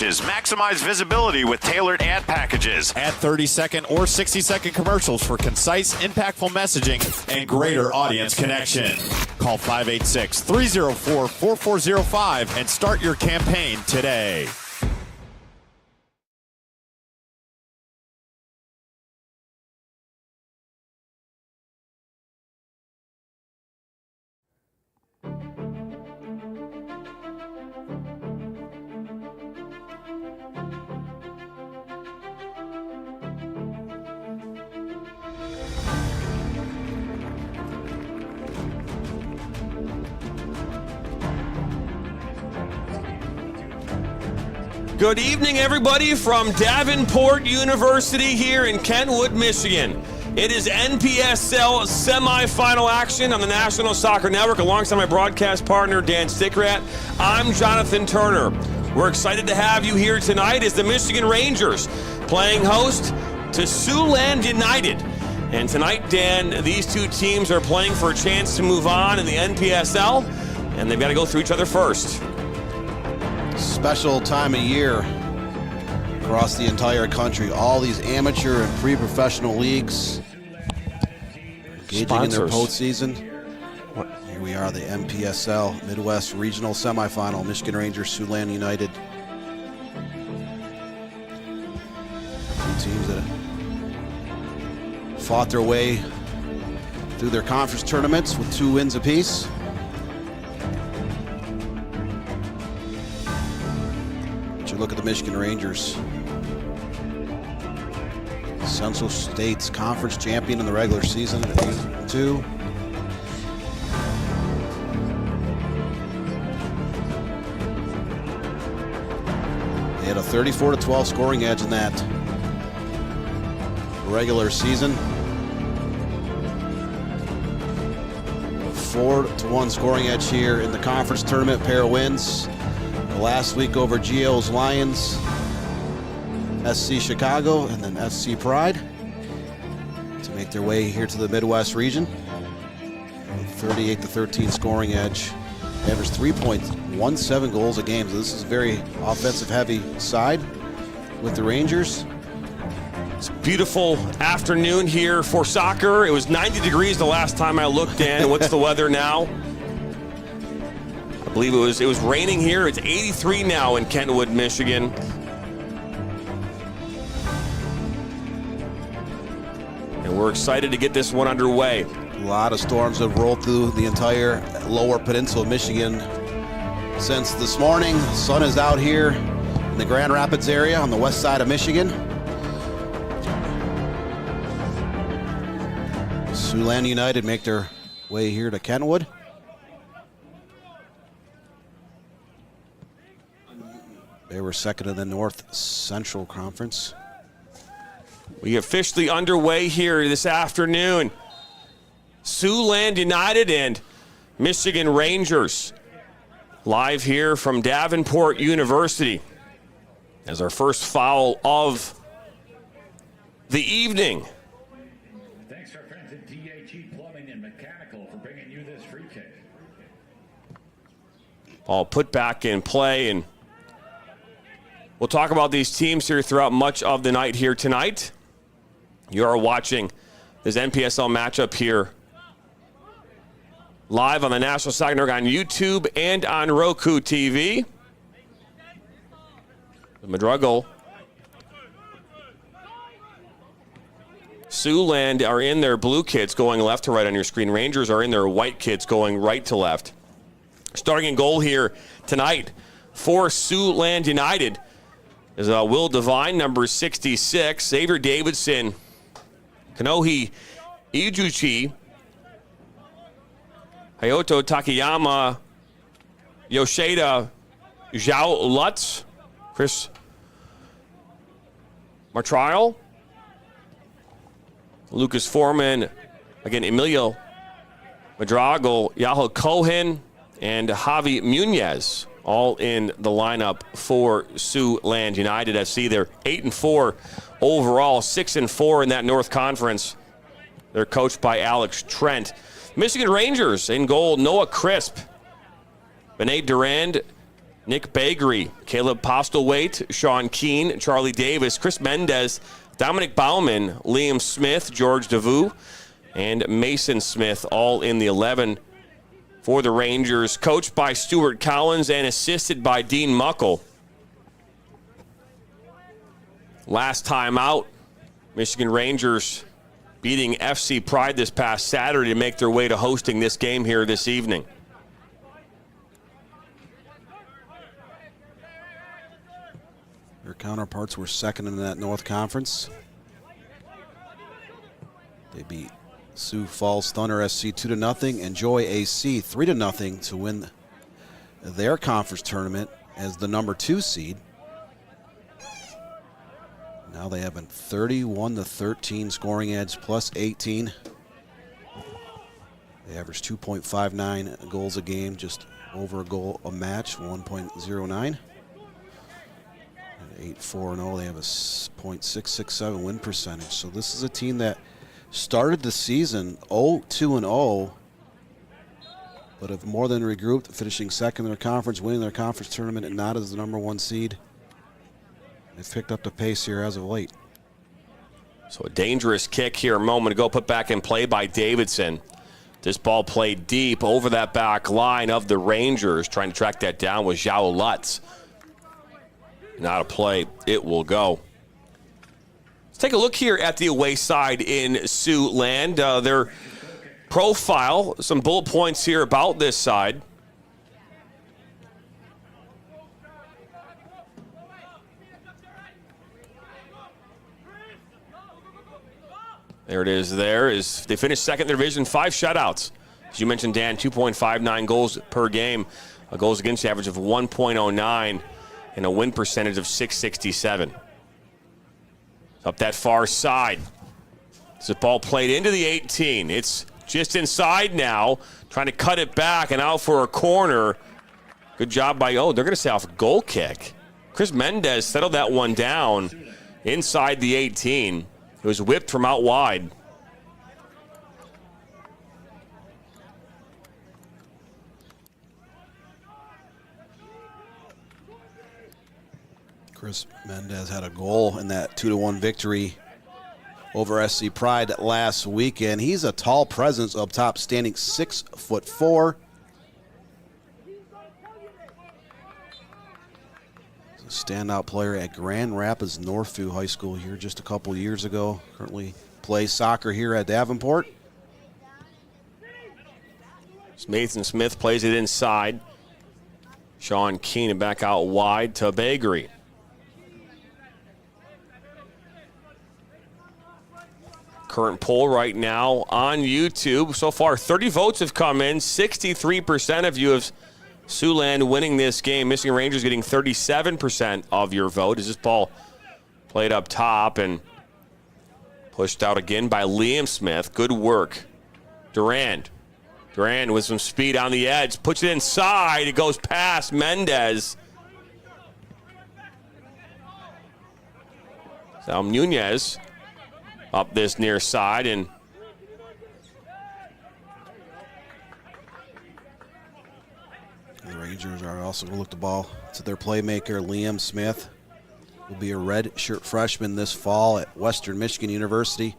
Maximize visibility with tailored ad packages. Add 30-second or 60-second commercials for concise, impactful messaging and greater audience connection. Call 586-304-4405 and start your campaign today. Good evening, everybody, from Davenport University here in Kentwood, Michigan. It is Npsl semifinal action on the National Soccer Network alongside my broadcast partner, Dan Stickrat. I'm Jonathan Turner. We're excited to have you here tonight as the Michigan Rangers playing host to Siouxland United. And tonight, Dan, these two teams are playing for a chance to move on in the Npsl, and they've got to go through each other first. Special time of year across the entire country. All these amateur and pre-professional leagues engaging in their postseason. Here we are, the Npsl Midwest Regional Semifinal. Michigan Rangers, Siouxland United. Two teams that fought their way through their conference tournaments with 2 wins apiece. Look at the Michigan Rangers. Central State's conference champion in the regular season at 8-2. They had a 34-12 scoring edge in that regular season. A 4-1 scoring edge here in the conference tournament. Pair of wins last week over GO's Lions, SC Chicago, and then SC Pride to make their way here to the Midwest region. 38-13 scoring edge. They averaged 3.17 goals a game. So this is a very offensive-heavy side with the Rangers. It's a beautiful afternoon here for soccer. It was 90 degrees the last time I looked, Dan. What's the weather now? I believe it was raining here. It's 83 now in Kentwood, Michigan. And we're excited to get this one underway. A lot of storms have rolled through the entire lower peninsula of Michigan since this morning. The sun is out here in the Grand Rapids area on the west side of Michigan. Siouxland United make their way here to Kentwood. They were second in the North Central Conference. We officially underway here this afternoon. Siouxland United and Michigan Rangers live here from Davenport University as our first foul of the evening. Thanks to our friends at DHE Plumbing and Mechanical for bringing you this free kick. Ball put back in play, and we'll talk about these teams here throughout much of the night here tonight. You are watching this Npsl matchup here live on the National Soccer Network on YouTube and on Roku TV. The Madrugal. Siouxland are in their blue kits going left to right on your screen. Rangers are in their white kits going right to left. Starting in goal here tonight for Siouxland United is Will Devine, number 66, Xavier Davidson, Kanohi Ijuchi, Hayato Takayama, Yoshida Zhao Lutz, Chris Martrial, Lucas Foreman, again, Emilio Madrago, Yaho Cohen, and Javi Munez, all in the lineup for Siouxland United FC. They're 8-4 overall, 6-4 in that North Conference. They're coached by Alex Trent. Michigan Rangers in goal, Noah Crisp, Benet Durand, Nick Bakery, Caleb Postlewaite, Sean Keane, Charlie Davis, Chris Mendez, Dominic Bauman, Liam Smith, George DeVue, and Mason Smith, all in the 11 for the Rangers, coached by Stuart Collins and assisted by Dean Muckle. Last time out, Michigan Rangers beating FC Pride this past Saturday to make their way to hosting this game here this evening. Their counterparts were second in that North Conference. They beat Sioux Falls Thunder SC 2-0 and Joy AC 3-0 to win their conference tournament as the number 2 seed. Now they have a 31-13 scoring edge plus 18. They average 2.59 goals a game, just over a goal a match, 1.09. 8-4-0, they have a .667 win percentage. So this is a team that started the season 0-2-0, but have more than regrouped, finishing second in their conference, winning their conference tournament, and not as the number 1 seed. They've picked up the pace here as of late. So a dangerous kick here a moment ago, put back in play by Davidson. This ball played deep over that back line of the Rangers. Trying to track that down was Zhao Lutz. Not a play, it will go. Take a look here at the away side in Siouxland. Their profile, some bullet points here about this side. There it is. They finished second in their division, 5 shutouts. As you mentioned, Dan, 2.59 goals per game, a goals against average of 1.09, and a win percentage of .667. Up that far side. This ball played into the 18. It's just inside now, trying to cut it back and out for a corner. Good job by, they're going to say off a goal kick. Chris Mendez settled that one down inside the 18. It was whipped from out wide. Chris Mendez had a goal in that 2-1 victory over SC Pride last weekend. He's a tall presence up top, standing 6'4". He's a standout player at Grand Rapids Northview High School here just a couple years ago. Currently plays soccer here at Davenport. Mason Smith plays it inside. Sean Keenan back out wide to Bakery. Current poll right now on YouTube. So far, 30 votes have come in. 63% of you have Siouxland winning this game. Michigan Rangers getting 37% of your vote. As this ball played up top and pushed out again by Liam Smith. Good work. Durand with some speed on the edge. Puts it inside. It goes past Mendez. So Nunez up this near side, and the Rangers are also going to look the ball to their playmaker, Liam Smith. Will be a redshirt freshman this fall at Western Michigan University,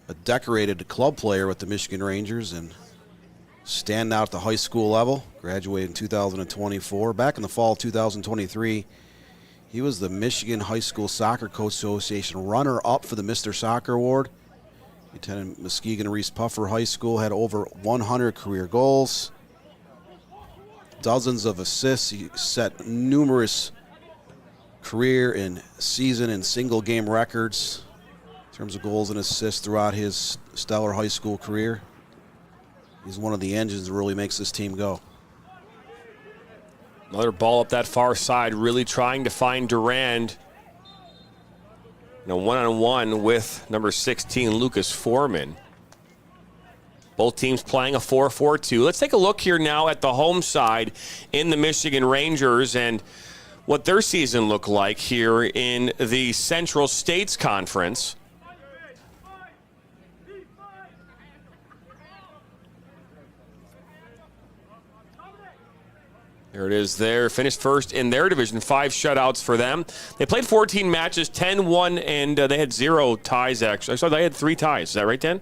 a decorated club player with the Michigan Rangers and stand out at the high school level. Graduated in 2024. Back in the fall of 2023, he was the Michigan High School Soccer Coach Association runner-up for the Mr. Soccer Award. He attended Muskegon Reese Puffer High School, had over 100 career goals, dozens of assists. He set numerous career and season and single game records in terms of goals and assists throughout his stellar high school career. He's one of the engines that really makes this team go. Another ball up that far side, really trying to find Durand. One-on-one with number 16, Lucas Foreman. Both teams playing a 4-4-2. Let's take a look here now at the home side in the Michigan Rangers and what their season looked like here in the Central States Conference. There it is there. Finished first in their division, 5 shutouts for them. They played 14 matches, 10-1, and they had 0 ties, actually. So they had 3 ties. Is that right, Dan?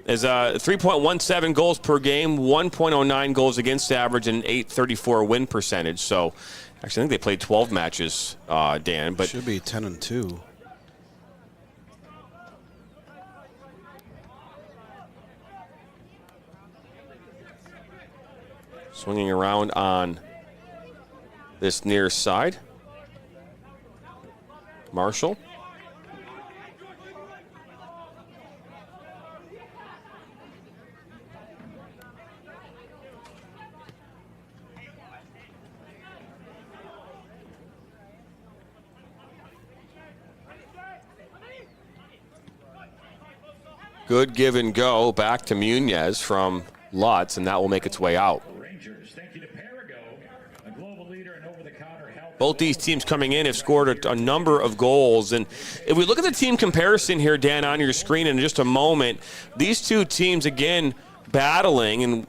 As 3.17 goals per game, 1.09 goals against average, and 8.34 win percentage. So, actually, I think they played 12 matches, Dan. But should be 10-2. Swinging around on this near side. Marshall. Good give and go back to Munez from Lutz, and that will make its way out. Both these teams coming in have scored a number of goals. And if we look at the team comparison here, Dan, on your screen in just a moment, these two teams, again, battling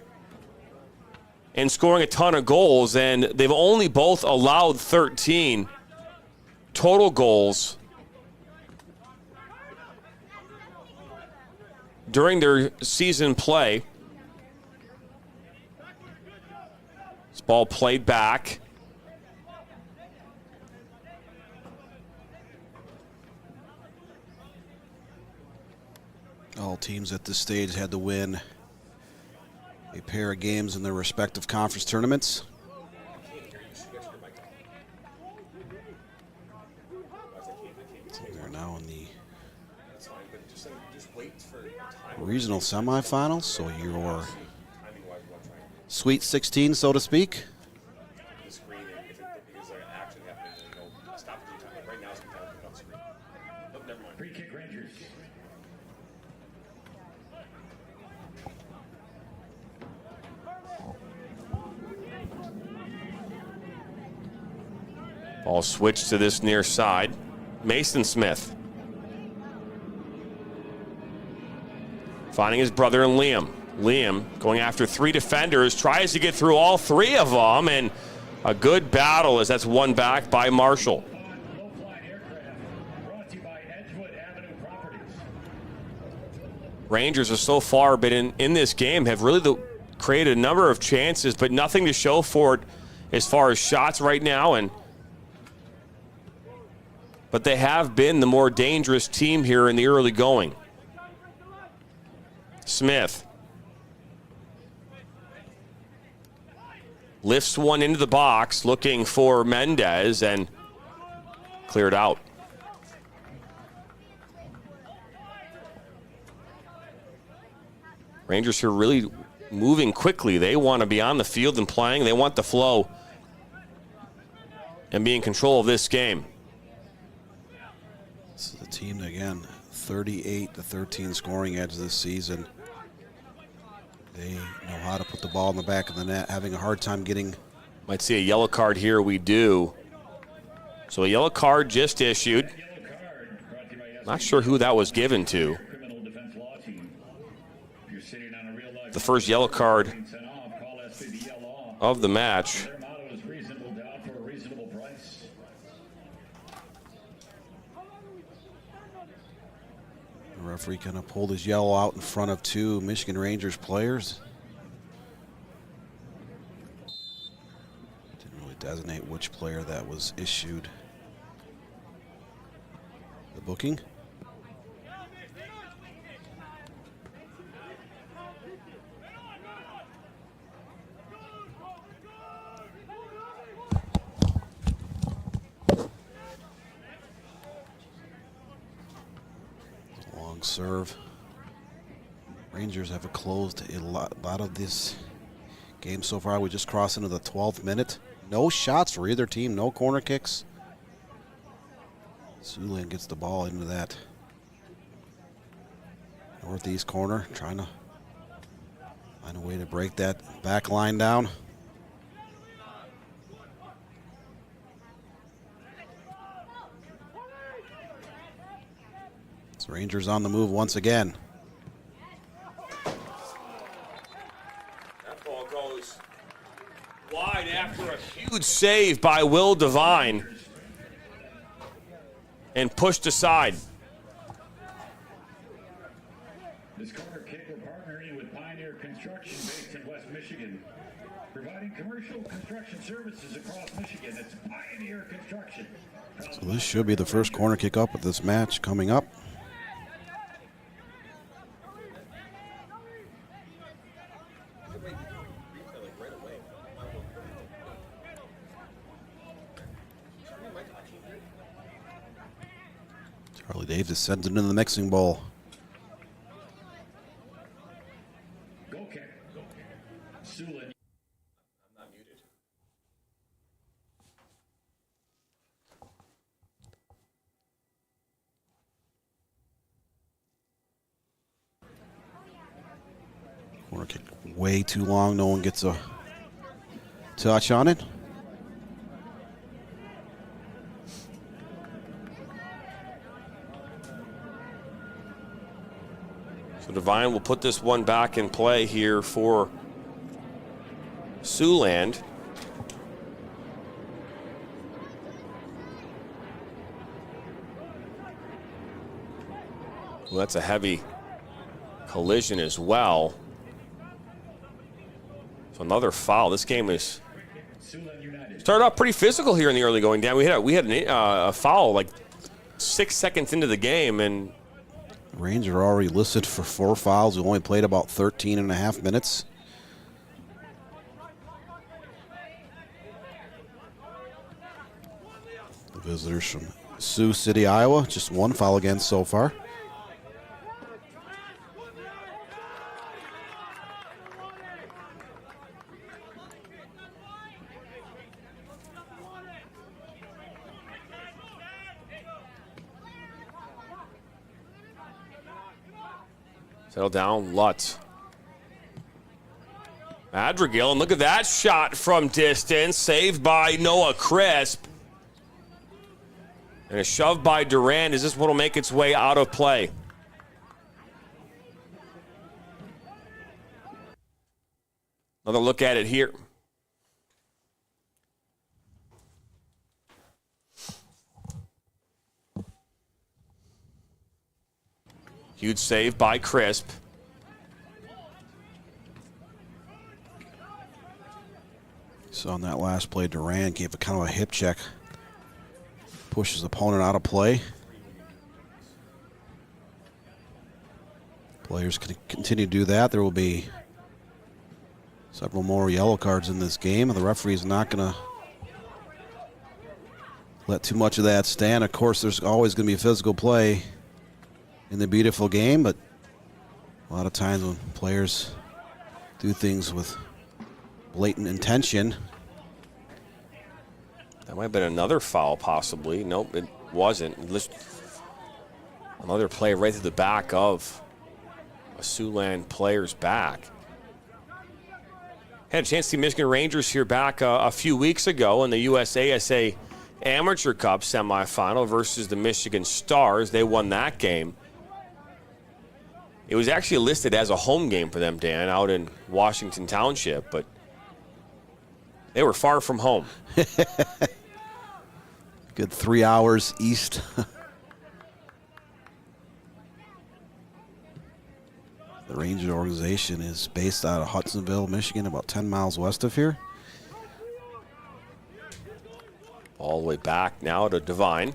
and scoring a ton of goals, and they've only both allowed 13 total goals during their season play. This ball played back. All teams at this stage had to win a pair of games in their respective conference tournaments. So they're now in the regional semifinals, so your Sweet 16, so to speak. Free kick, Rangers. Ball switched to this near side. Mason Smith. Finding his brother and Liam. Liam going after 3 defenders, tries to get through all 3 of them, and a good battle as that's won back by Marshall. Rangers have so far been in this game, have really created a number of chances, but nothing to show for it as far as shots right now. But they have been the more dangerous team here in the early going. Smith lifts one into the box, looking for Mendez, and cleared out. Rangers here really moving quickly. They want to be on the field and playing. They want the flow and be in control of this game. This is a team, again, 38-13 scoring edge this season. They know how to put the ball in the back of the net, having a hard time getting. Might see a yellow card here. We do. So a yellow card just issued. Not sure who that was given to. The first yellow card of the match. The referee kind of pulled his yellow out in front of 2 Michigan Rangers players. Didn't really designate which player that was issued the booking. Serve. Rangers have closed a lot of this game so far. We just crossed into the 12th minute. No shots for either team, no corner kicks. Siouxland gets the ball into that northeast corner, trying to find a way to break that back line down. Rangers on the move once again. That ball goes wide after a huge save by Will Devine and pushed aside. This corner kick, we're partnering with Pioneer Construction based in West Michigan. Providing commercial construction services across Michigan. It's Pioneer Construction. So this should be the first corner kick up of this match coming up. Charlie Davis sends it into the mixing bowl. Go kick. Siouxland. Corner kick way too long. No one gets a touch on it. So Devine will put this one back in play here for Siouxland. Well, that's a heavy collision as well. So another foul. This game is started off pretty physical here in the early going down. We had a foul like 6 seconds into the game, and Rangers are already listed for 4 fouls. We only played about 13 and a half minutes. The visitors from Sioux City, Iowa, just 1 foul against so far. Settle down, Lutz. Madrigal, and look at that shot from distance. Saved by Noah Crisp. And a shove by Durand. Is this what will make its way out of play? Another look at it here. Huge save by Crisp. So on that last play, Durand gave a kind of a hip check. Pushes opponent out of play. Players can continue to do that. There will be several more yellow cards in this game, and the referee's not going to let too much of that stand. Of course, there's always going to be physical play in the beautiful game, but a lot of times when players do things with blatant intention. That might have been another foul, possibly. Nope, it wasn't. Another play right through the back of a Siouxland player's back. Had a chance to see Michigan Rangers here back a few weeks ago in the USASA Amateur Cup semifinal versus the Michigan Stars. They won that game. It was actually listed as a home game for them, Dan, out in Washington Township, but they were far from home. Good 3 hours east. The Ranger organization is based out of Hudsonville, Michigan, about 10 miles west of here. All the way back now to Devine.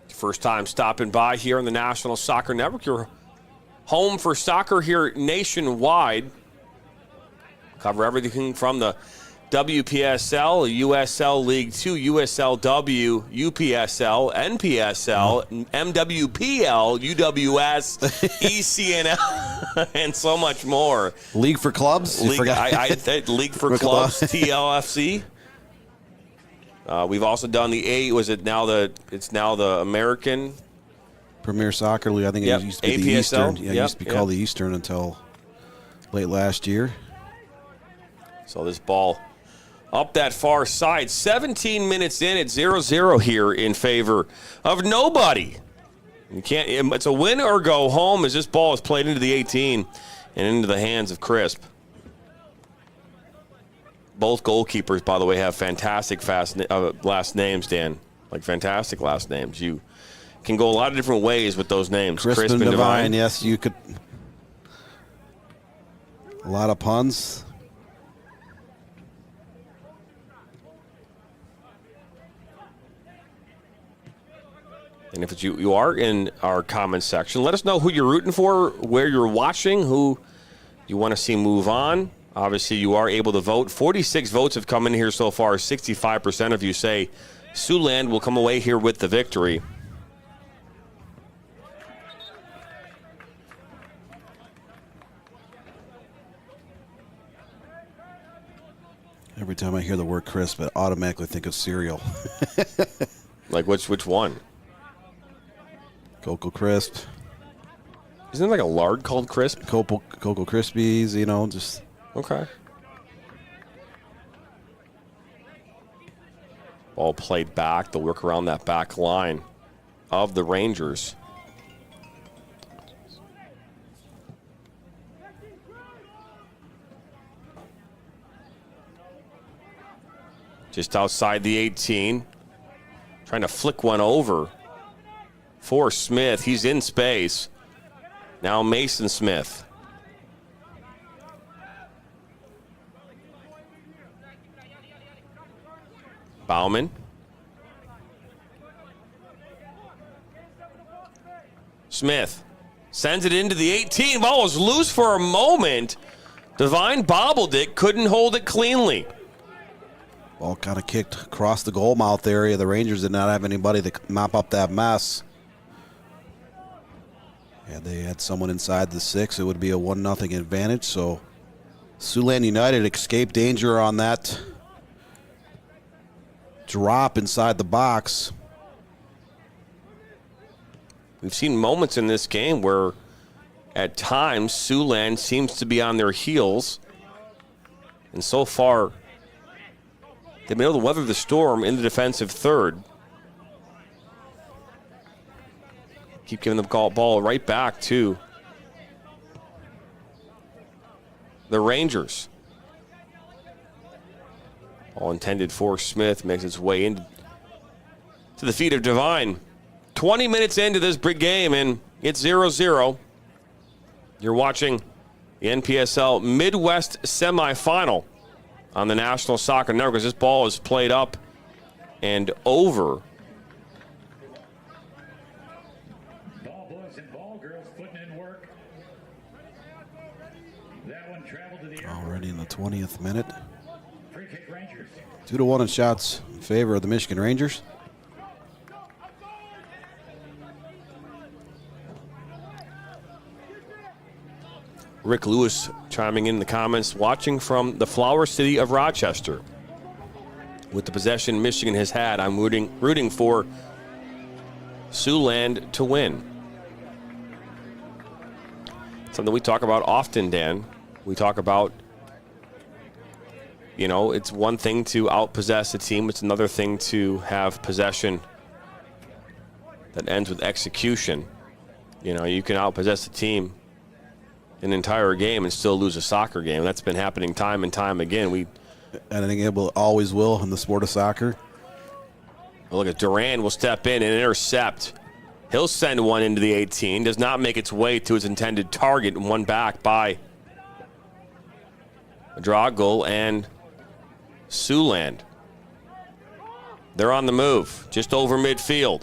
First time stopping by here on the National Soccer Network. You're home for soccer here nationwide. Cover everything from the WPSL, USL League 2, USLW, UPSL, NPSL, MWPL, UWS, ECNL, and so much more. League for Clubs? League for Clubs, TLFC. We've also done the it's now the American Premier Soccer League. I think it used to be APSL. the Eastern. Yeah, it used to be called the Eastern until late last year. So this ball up that far side. 17 minutes in, it's 0-0 here in favor of nobody. It's a win or go home as this ball is played into the 18. and into the hands of Crisp. Both goalkeepers, by the way, have fantastic last names, Dan. Like fantastic last names. You can go a lot of different ways with those names. Crisp and Devine. Yes, you could. A lot of puns. And if it's you are in our comments section, let us know who you're rooting for, where you're watching, who you want to see move on. Obviously, you are able to vote. 46 votes have come in here so far. 65% of you say Siouxland will come away here with the victory. Every time I hear the word crisp, I automatically think of cereal. Like which one? Cocoa Crisp. Isn't there like a lard called Crisp? Cocoa Krispies, you know, just... Okay. Ball played back. They'll work around that back line of the Rangers. Just outside the 18. Trying to flick one over for Smith. He's in space. Now Mason Smith. Bauman. Smith sends it into the 18. Ball was loose for a moment. Devine bobbled it, couldn't hold it cleanly. Ball kind of kicked across the goal mouth area. The Rangers did not have anybody to mop up that mess. Had they had someone inside the 6, it would be a 1-0 advantage. So Siouxland United escaped danger on that drop inside the box. We've seen moments in this game where at times Siouxland seems to be on their heels. And so far, they've been able to weather the storm in the defensive third. Keep giving the ball right back to the Rangers. All intended for Smith, makes its way into the feet of Devine. 20 minutes into this big game, and it's 0-0. You're watching the Npsl Midwest semifinal on the National Soccer Network, because this ball is played up and over. Ball boys and ball girls putting in work. That one traveled to the Already in the 20th minute. free kick Rangers. 2-1 in shots in favor of the Michigan Rangers. Rick Lewis chiming in the comments, watching from the Flower City of Rochester. With the possession Michigan has had, I'm rooting for Siouxland to win. Something we talk about often, Dan. We talk about, you know, it's one thing to outpossess a team. It's another thing to have possession that ends with execution. You know, you can outpossess a team an entire game and still lose a soccer game. That's been happening time and time again. And I think it will always will in the sport of soccer. Look at Duran will step in and intercept. He'll send one into the 18. Does not make its way to its intended target, and one back by Drago and Siouxland. They're on the move, just over midfield.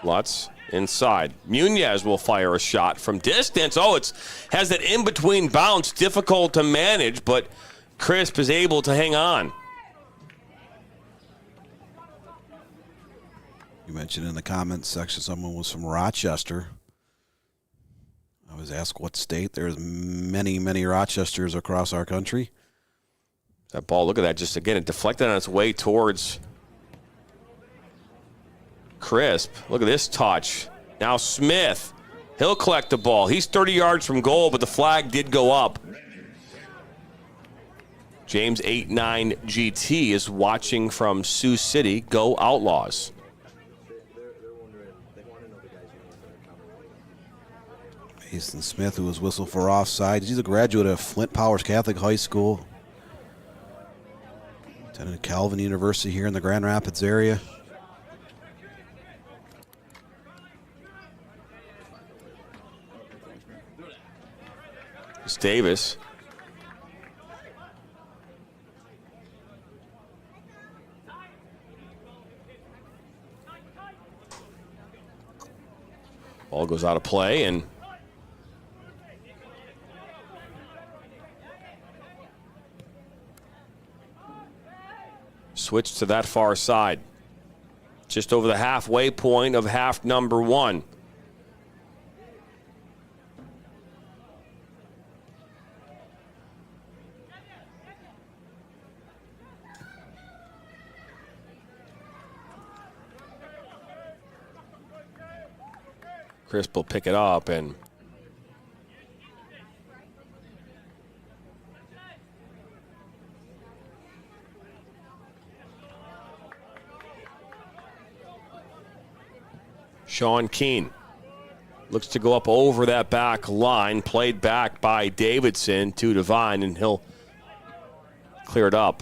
Lutz inside. Munez will fire a shot from distance. Oh, has that in-between bounce, difficult to manage, but Crisp is able to hang on. You mentioned in the comments section someone was from Rochester. I was asked what state. There's many, many Rochesters across our country. That ball, look at that. Just again, it deflected on its way towards Crisp. Look at this touch. Now Smith. He'll collect the ball. He's 30 yards from goal, but the flag did go up. James 89 GT is watching from Sioux City. Go Outlaws. Mason Smith, who was whistled for offside. He's a graduate of Flint Powers Catholic High School. Attended Calvin University here in the Grand Rapids area. It's Davis. Ball goes out of play, and switch to that far side. Just over the halfway point of half number one. Crisp will pick it up, and Sean Keene looks to go up over that back line, played back by Davidson to Devine, and he'll clear it up.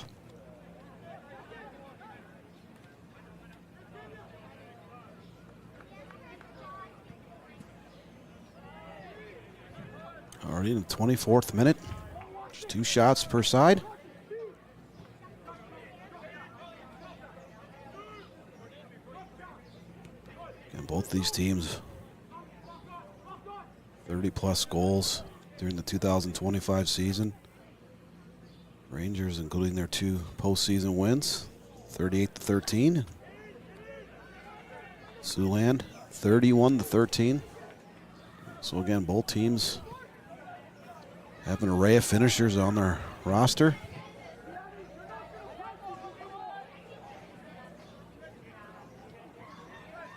Already in the 24th minute. Just 2 shots per side. And both these teams, 30-plus goals during the 2025 season. Rangers, including their 2 postseason wins, 38-13. Siouxland, 31-13. So again, both teams have an array of finishers on their roster.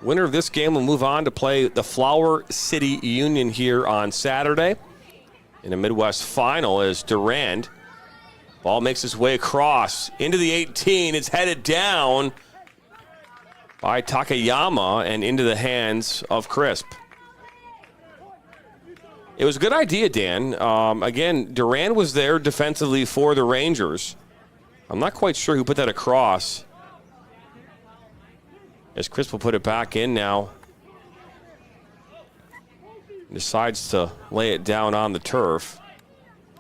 Winner of this game will move on to play the Flower City Union here on Saturday in a Midwest final as Durand. Ball makes its way across into the 18. It's headed down by Takayama and into the hands of Crisp. It was a good idea, Dan. Again, Durand was there defensively for the Rangers. I'm not quite sure who put that across. As Crisp will put it back in now. Decides to lay it down on the turf.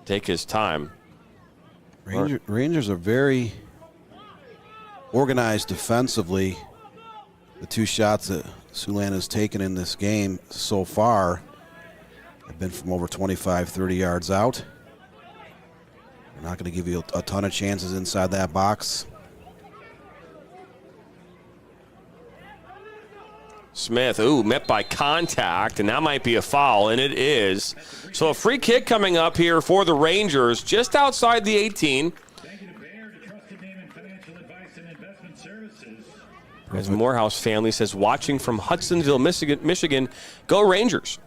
Take his time. Rangers are very organized defensively. The 2 shots that Siouxland has taken in this game so far have been from over 25, 30 yards out. They're not going to give you a ton of chances inside that box. Smith, met by contact, and that might be a foul, and it is. So a free kick coming up here for the Rangers just outside the 18. Thank you to Bayer, the trusted name in financial advice and investment services. As Morehouse family says, watching from Hudsonville, Michigan, go Rangers.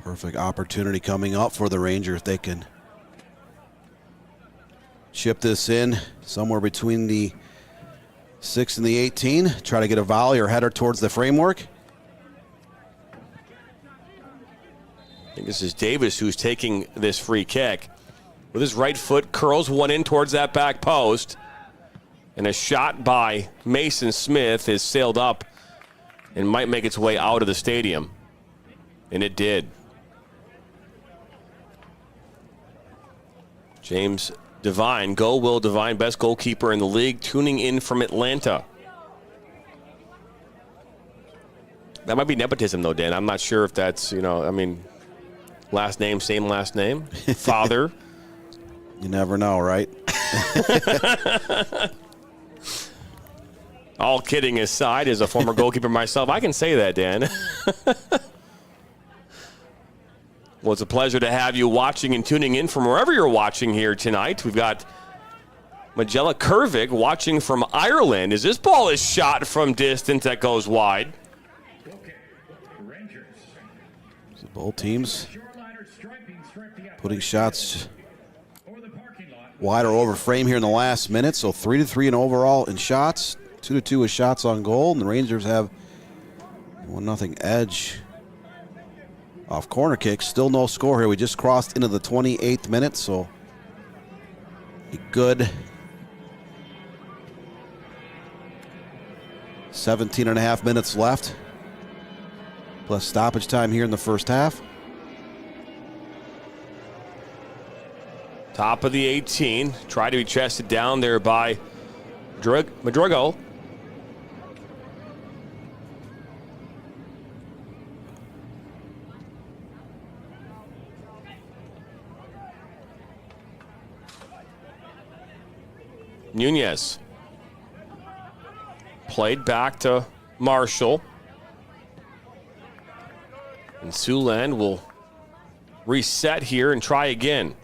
Perfect opportunity coming up for the Rangers. They can chip this in somewhere between the 6 and the 18. Try to get a volley or header towards the framework. I think this is Davis who's taking this free kick. With his right foot, curls one in towards that back post. And a shot by Mason Smith is sailed up and might make its way out of the stadium. And it did. James Devine, Will Devine, best goalkeeper in the league, tuning in from Atlanta. That might be nepotism, though, Dan. I'm not sure if that's, last name, same last name. Father. You never know, right? All kidding aside, as a former goalkeeper myself, I can say that, Dan. Well, it's a pleasure to have you watching and tuning in from wherever you're watching here tonight. We've got Magella Kervig watching from Ireland. As this ball is shot from distance, that goes wide. Okay, Rangers. So both teams putting shots wide or over frame here in the last minute. So 3-3 in overall in shots, 2-2 with shots on goal, and the Rangers have 1-0 edge off corner kicks. Still no score here. We just crossed into the 28th minute, so a good 17.5 minutes left, plus stoppage time here in the first half. Top of the 18. Tried to be chested down there by Madrigal. Nunez. Played back to Marshall. And Siouxland will reset here and try again.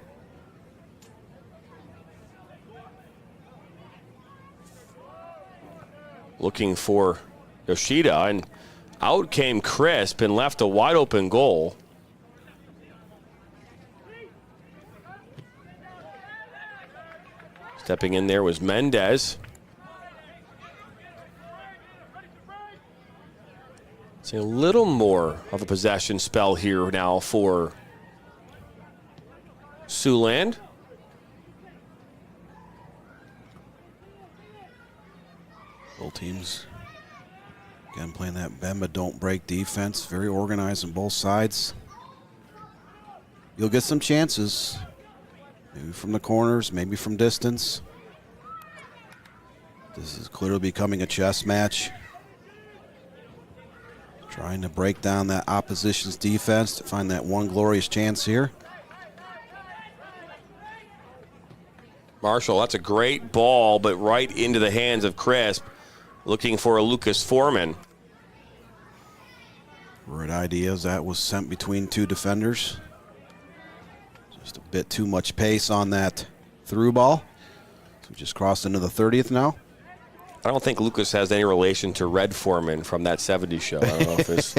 Looking for Yoshida, and out came Crisp and left a wide open goal. Stepping in there was Mendez. It's a little more of a possession spell here now for Siouxland. Both teams, again, playing that bend but don't break defense. Very organized on both sides. You'll get some chances. Maybe from the corners, maybe from distance. This is clearly becoming a chess match. Trying to break down that opposition's defense to find that one glorious chance here. Marshall, that's a great ball, but right into the hands of Crisp. Looking for a Lucas Foreman. Right ideas. That was sent between two defenders. Just a bit too much pace on that through ball. So we just crossed into the 30th now. I don't think Lucas has any relation to Red Foreman from that 70s show. I don't know if it's...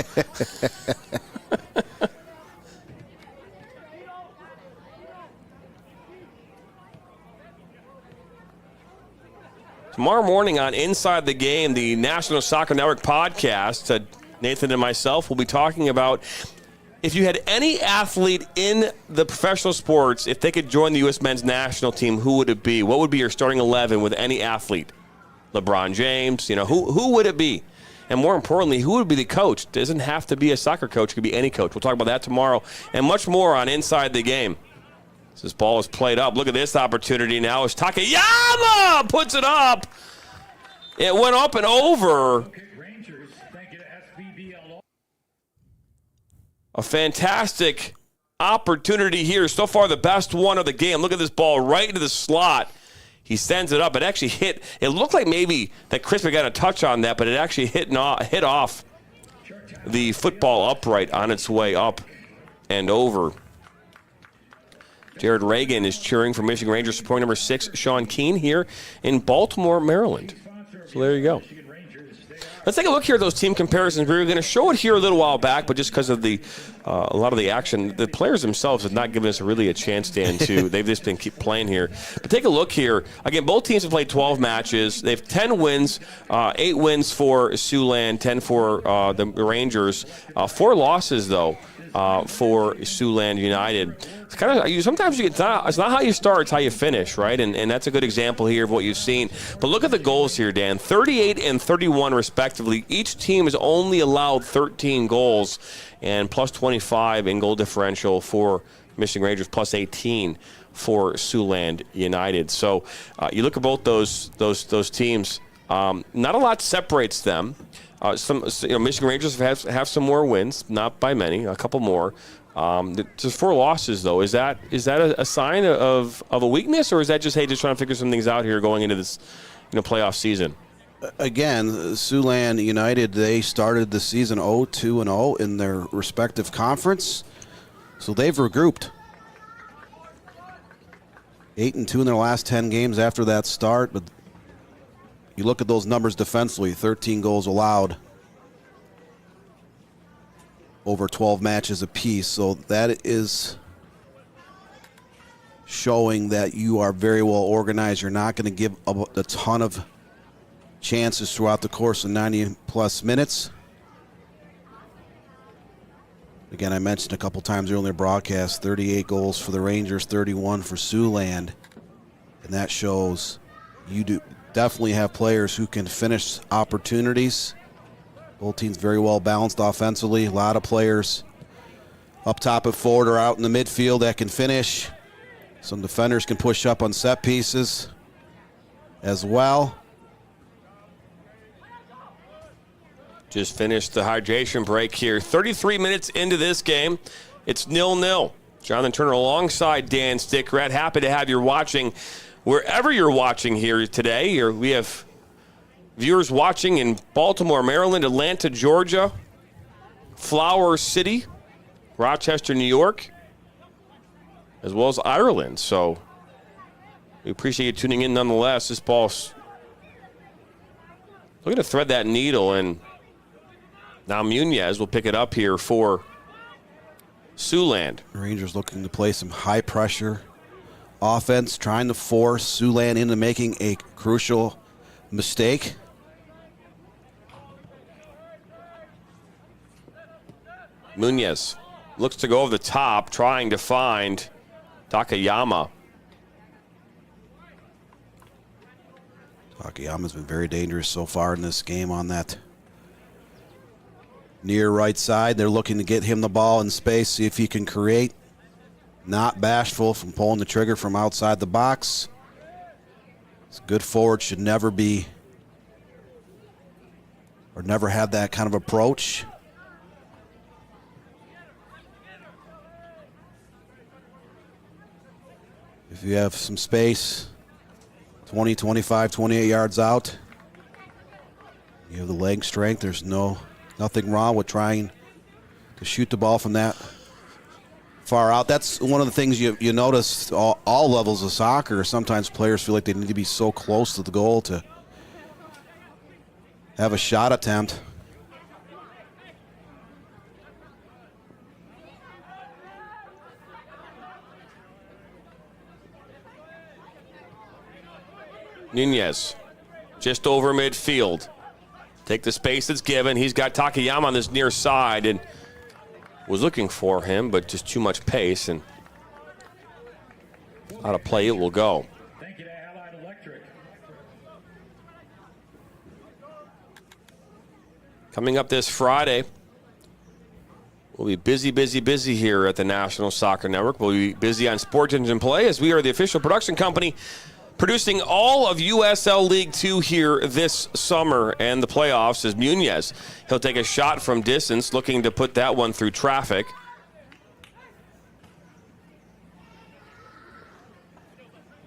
Tomorrow morning on Inside the Game, the National Soccer Network podcast, Nathan and myself will be talking about if you had any athlete in the professional sports, if they could join the U.S. men's national team, who would it be? What would be your starting 11 with any athlete? LeBron James, who would it be? And more importantly, who would be the coach? It doesn't have to be a soccer coach. It could be any coach. We'll talk about that tomorrow and much more on Inside the Game. As this ball is played up. Look at this opportunity now as Takayama puts it up. It went up and over. A fantastic opportunity here. So far, the best one of the game. Look at this ball right into the slot. He sends it up. It actually hit. It looked like maybe that Crisp got a touch on that, but it actually hit off the football upright on its way up and over. Jared Reagan is cheering for Michigan Rangers supporting number 6, Sean Keane, here in Baltimore, Maryland. So there you go. Let's take a look here at those team comparisons. We were going to show it here a little while back, but just because of the a lot of the action, the players themselves have not given us really a chance, Dan, to they've just been keep playing here. But take a look here. Again, both teams have played 12 matches. They have 10 wins, 8 wins for Siouxland, 10 for the Rangers. 4 losses, though, for Siouxland United. It's kind of sometimes it's not how you start, it's how you finish, right? And that's a good example here of what you've seen. But look at the goals here, Dan. 38 and 31 respectively. Each team has only allowed 13 goals and plus 25 in goal differential for Michigan Rangers, plus 18 for Siouxland United. So you look at both those teams. Not a lot separates them. Michigan Rangers have some more wins, not by many, a couple more. Just 4 losses, though. Is that a sign of a weakness, or is that just just trying to figure some things out here going into this playoff season? Again, Siouxland United, they started the season 0-2-0 in their respective conference, so they've regrouped. 8-2 in their last 10 games after that start, but you look at those numbers defensively, 13 goals allowed over 12 matches apiece. So that is showing that you are very well organized. You're not going to give a ton of chances throughout the course of 90-plus minutes. Again, I mentioned a couple times earlier in the broadcast, 38 goals for the Rangers, 31 for Siouxland. And that shows you do definitely have players who can finish opportunities. Both teams very well balanced offensively. A lot of players up top at forward or out in the midfield that can finish. Some defenders can push up on set pieces as well. Just finished the hydration break here. 33 minutes into this game. It's 0-0. Jonathan Turner alongside Dan Stickrat. Happy to have you watching wherever you're watching here today. We have viewers watching in Baltimore, Maryland, Atlanta, Georgia, Flower City, Rochester, New York, as well as Ireland. So we appreciate you tuning in nonetheless. This ball's looking to thread that needle, and now Munez will pick it up here for Siouxland. Rangers looking to play some high-pressure offense, trying to force Siouxland into making a crucial mistake. Munez looks to go over the top, trying to find Takayama. Takayama's been very dangerous so far in this game on that near right side. They're looking to get him the ball in space, see if he can create. Not bashful from pulling the trigger from outside the box. It's good forward, should never be or never have that kind of approach. If you have some space, 20, 25, 28 yards out, you have the leg strength. There's nothing wrong with trying to shoot the ball from that far out. That's one of the things you notice all levels of soccer. Sometimes players feel like they need to be so close to the goal to have a shot attempt. Nunez, just over midfield. Take the space that's given. He's got Takayama on this near side and was looking for him, but just too much pace, and out of play it will go. Thank you to Allied Electric. Coming up this Friday, we'll be busy here at the National Soccer Network. We'll be busy on Sports Engine Play as we are the official production company producing all of USL League 2 here this summer and the playoffs is Munez. He'll take a shot from distance, looking to put that one through traffic.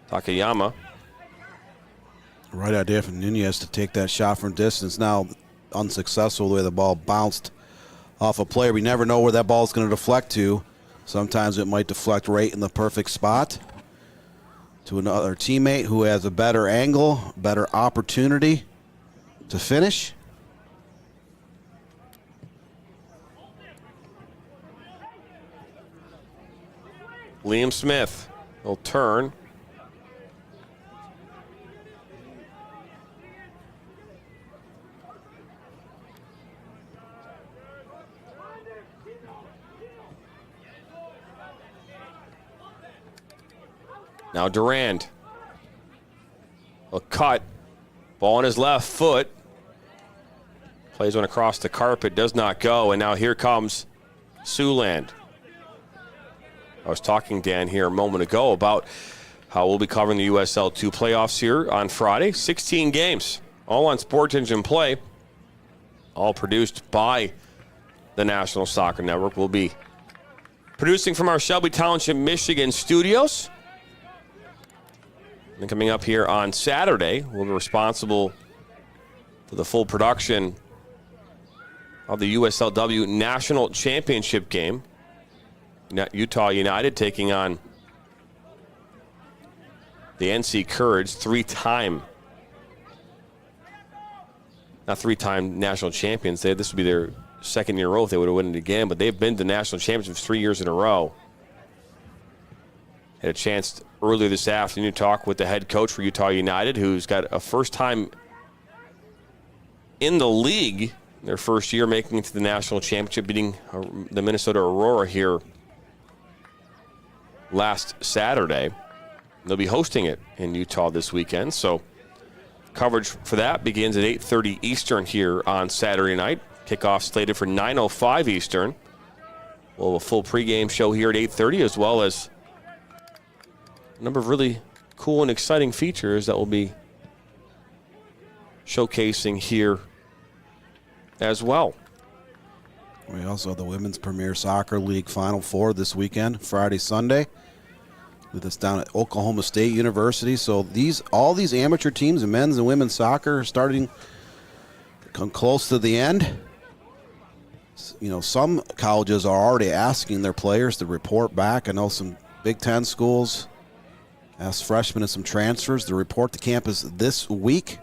Takayama. Right idea from Nunez to take that shot from distance. Now unsuccessful the way the ball bounced off a player. We never know where that ball is going to deflect to. Sometimes it might deflect right in the perfect spot to another teammate who has a better angle, better opportunity to finish. Liam Smith will turn. Now Durand. A cut. Ball on his left foot. Plays one across the carpet. Does not go. And now here comes Siouxland. I was talking, Dan, here a moment ago about how we'll be covering the USL 2 playoffs here on Friday. 16 games. All on Sports Engine Play. All produced by the National Soccer Network. We'll be producing from our Shelby Township, Michigan studios. And coming up here on Saturday, we'll be responsible for the full production of the USLW National Championship game. Utah United taking on the NC Courage, three-time national champions. This would be their second year in a row if they would have won it again, but they've been to national championships 3 years in a row. Had a chance earlier this afternoon to talk with the head coach for Utah United, who's got a first time in the league, their first year making it to the national championship, beating the Minnesota Aurora here last Saturday. They'll be hosting it in Utah this weekend, so coverage for that begins at 8:30 Eastern here on Saturday night. Kickoff slated for 9:05 Eastern. We'll have a full pregame show here at 8:30, as well as a number of really cool and exciting features that we'll be showcasing here as well. We also have the Women's Premier Soccer League Final Four this weekend, Friday, Sunday. That's down at Oklahoma State University. So all these amateur teams in men's and women's soccer are starting to come close to the end. You know, some colleges are already asking their players to report back. I know some Big Ten schools asked freshmen and some transfers to report to campus this week.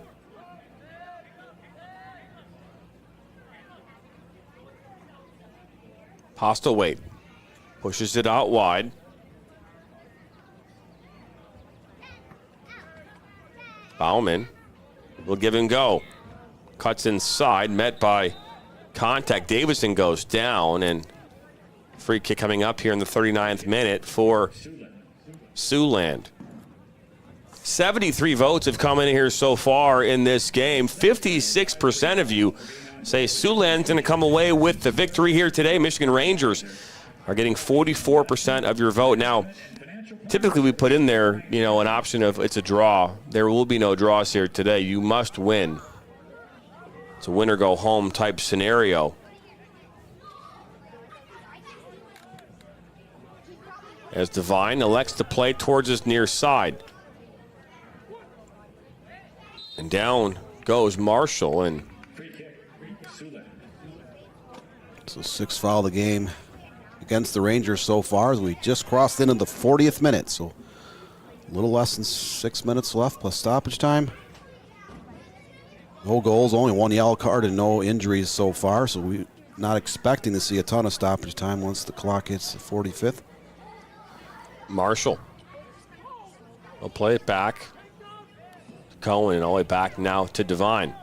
Postlewaite pushes it out wide. Bauman will give and go. Cuts inside, met by contact. Davison goes down, and free kick coming up here in the 39th minute for Siouxland. 73 votes have come in here so far in this game. 56% of you say Siouxland's going to come away with the victory here today. Michigan Rangers are getting 44% of your vote. Now, typically we put in there, you know, an option of it's a draw. There will be no draws here today. You must win. It's a win or go home type scenario. As Devine elects to play towards his near side. And down goes Marshall, and so 6th foul of the game against the Rangers so far, as we just crossed into the 40th minute. So a little less than 6 minutes left plus stoppage time. No goals, only one yellow card, and no injuries so far. So we're not expecting to see a ton of stoppage time once the clock hits the 45th. Marshall will play it back. Cohen, and all the way back now to Devine.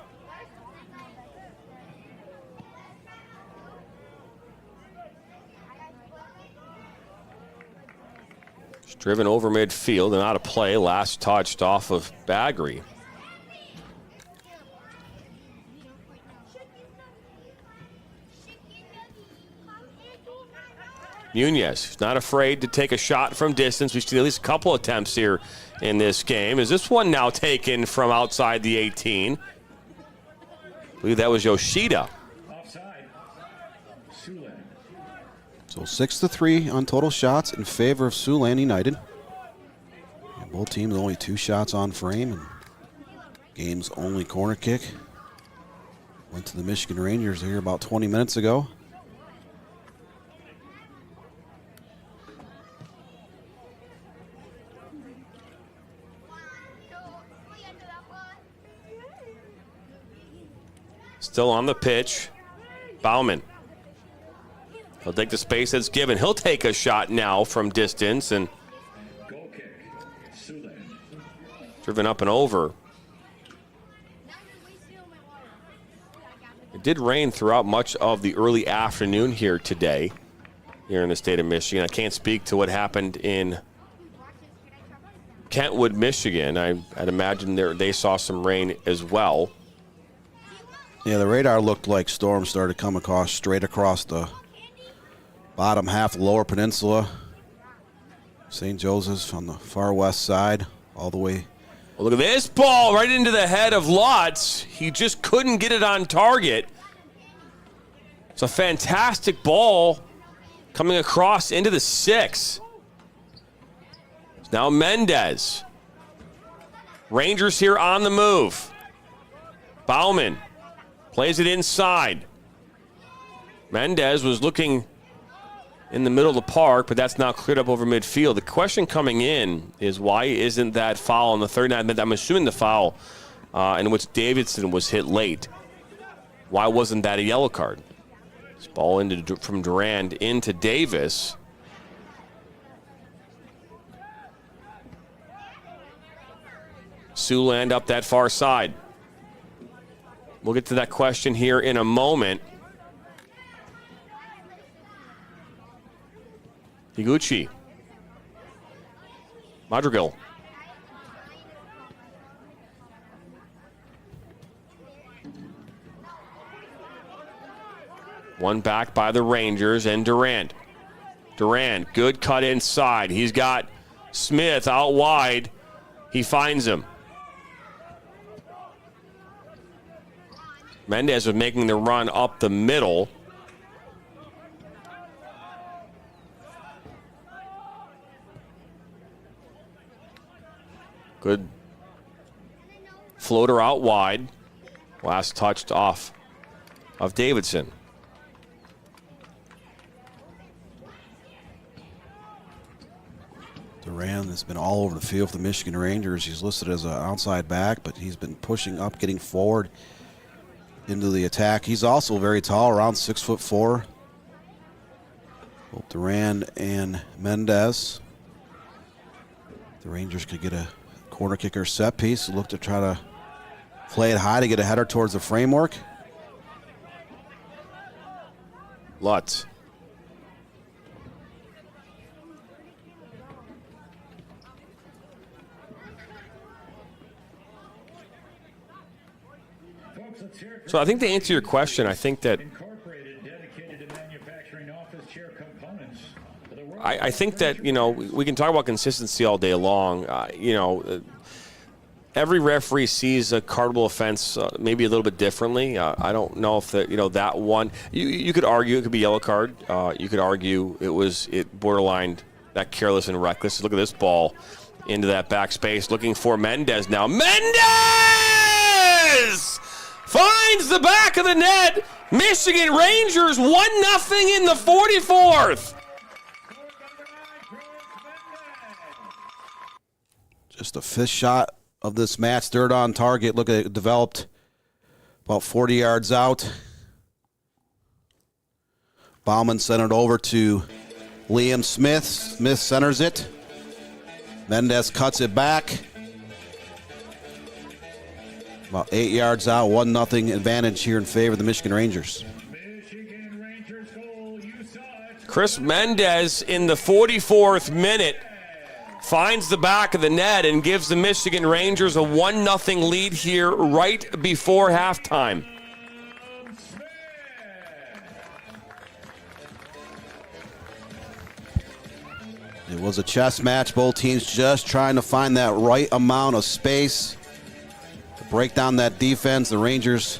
Driven over midfield and out of play. Last touched off of Baggery. Nunez not afraid to take a shot from distance. We see at least a couple attempts here in this game. Is this one now taken from outside the 18? I believe that was Yoshida. So 6-3 on total shots in favor of Siouxland United. And both teams only 2 shots on frame, and game's only corner kick went to the Michigan Rangers here about 20 minutes ago. Still on the pitch, Bauman. He'll take the space that's given. He'll take a shot now from distance, and driven up and over. It did rain throughout much of the early afternoon here today, here in the state of Michigan. I can't speak to what happened in Kentwood, Michigan. I'd imagine they saw some rain as well. Yeah, the radar looked like storms started to come across straight across the bottom half of the Lower Peninsula. St. Joseph's on the far west side, all the way. Well, look at this ball right into the head of Lutz. He just couldn't get it on target. It's a fantastic ball coming across into the 6. It's now Mendez. Rangers here on the move. Bauman plays it inside. Mendez was looking in the middle of the park, but that's now cleared up over midfield. The question coming in is, why isn't that foul in the 39th minute? I'm assuming the foul in which Davidson was hit late. Why wasn't that a yellow card? This ball from Durand into Davis. Siouxland up that far side. We'll get to that question here in a moment. Higuchi. Madrigal. One back by the Rangers and Durant. Durant, good cut inside. He's got Smith out wide. He finds him. Mendez was making the run up the middle. Good floater out wide. Last touched off of Davidson. Duran has been all over the field for the Michigan Rangers. He's listed as an outside back, but he's been pushing up, getting forward into the attack. He's also very tall, around 6'4". Both Duran and Mendez. The Rangers could get a corner kicker set piece. Look to try to play it high to get a header towards the framework. Lutz. So I think to answer your question, I think that I think that, you know, we can talk about consistency all day long. Every referee sees a cardable offense maybe a little bit differently. I don't know if that one. You could argue it could be yellow card. You could argue it borderline that careless and reckless. Look at this ball into that backspace, looking for Mendez now. Mendez finds the back of the net. Michigan Rangers 1-0 in the 44th. Just a fifth shot of this match, third on target. Look at it, developed about 40 yards out. Bauman sent it over to Liam Smith. Smith centers it. Mendez cuts it back. About 8 yards out, 1-0 advantage here in favor of the Michigan Rangers. Chris Mendez in the 44th minute finds the back of the net and gives the Michigan Rangers a 1-0 lead here right before halftime. It was a chess match. Both teams just trying to find that right amount of space to break down that defense. The Rangers,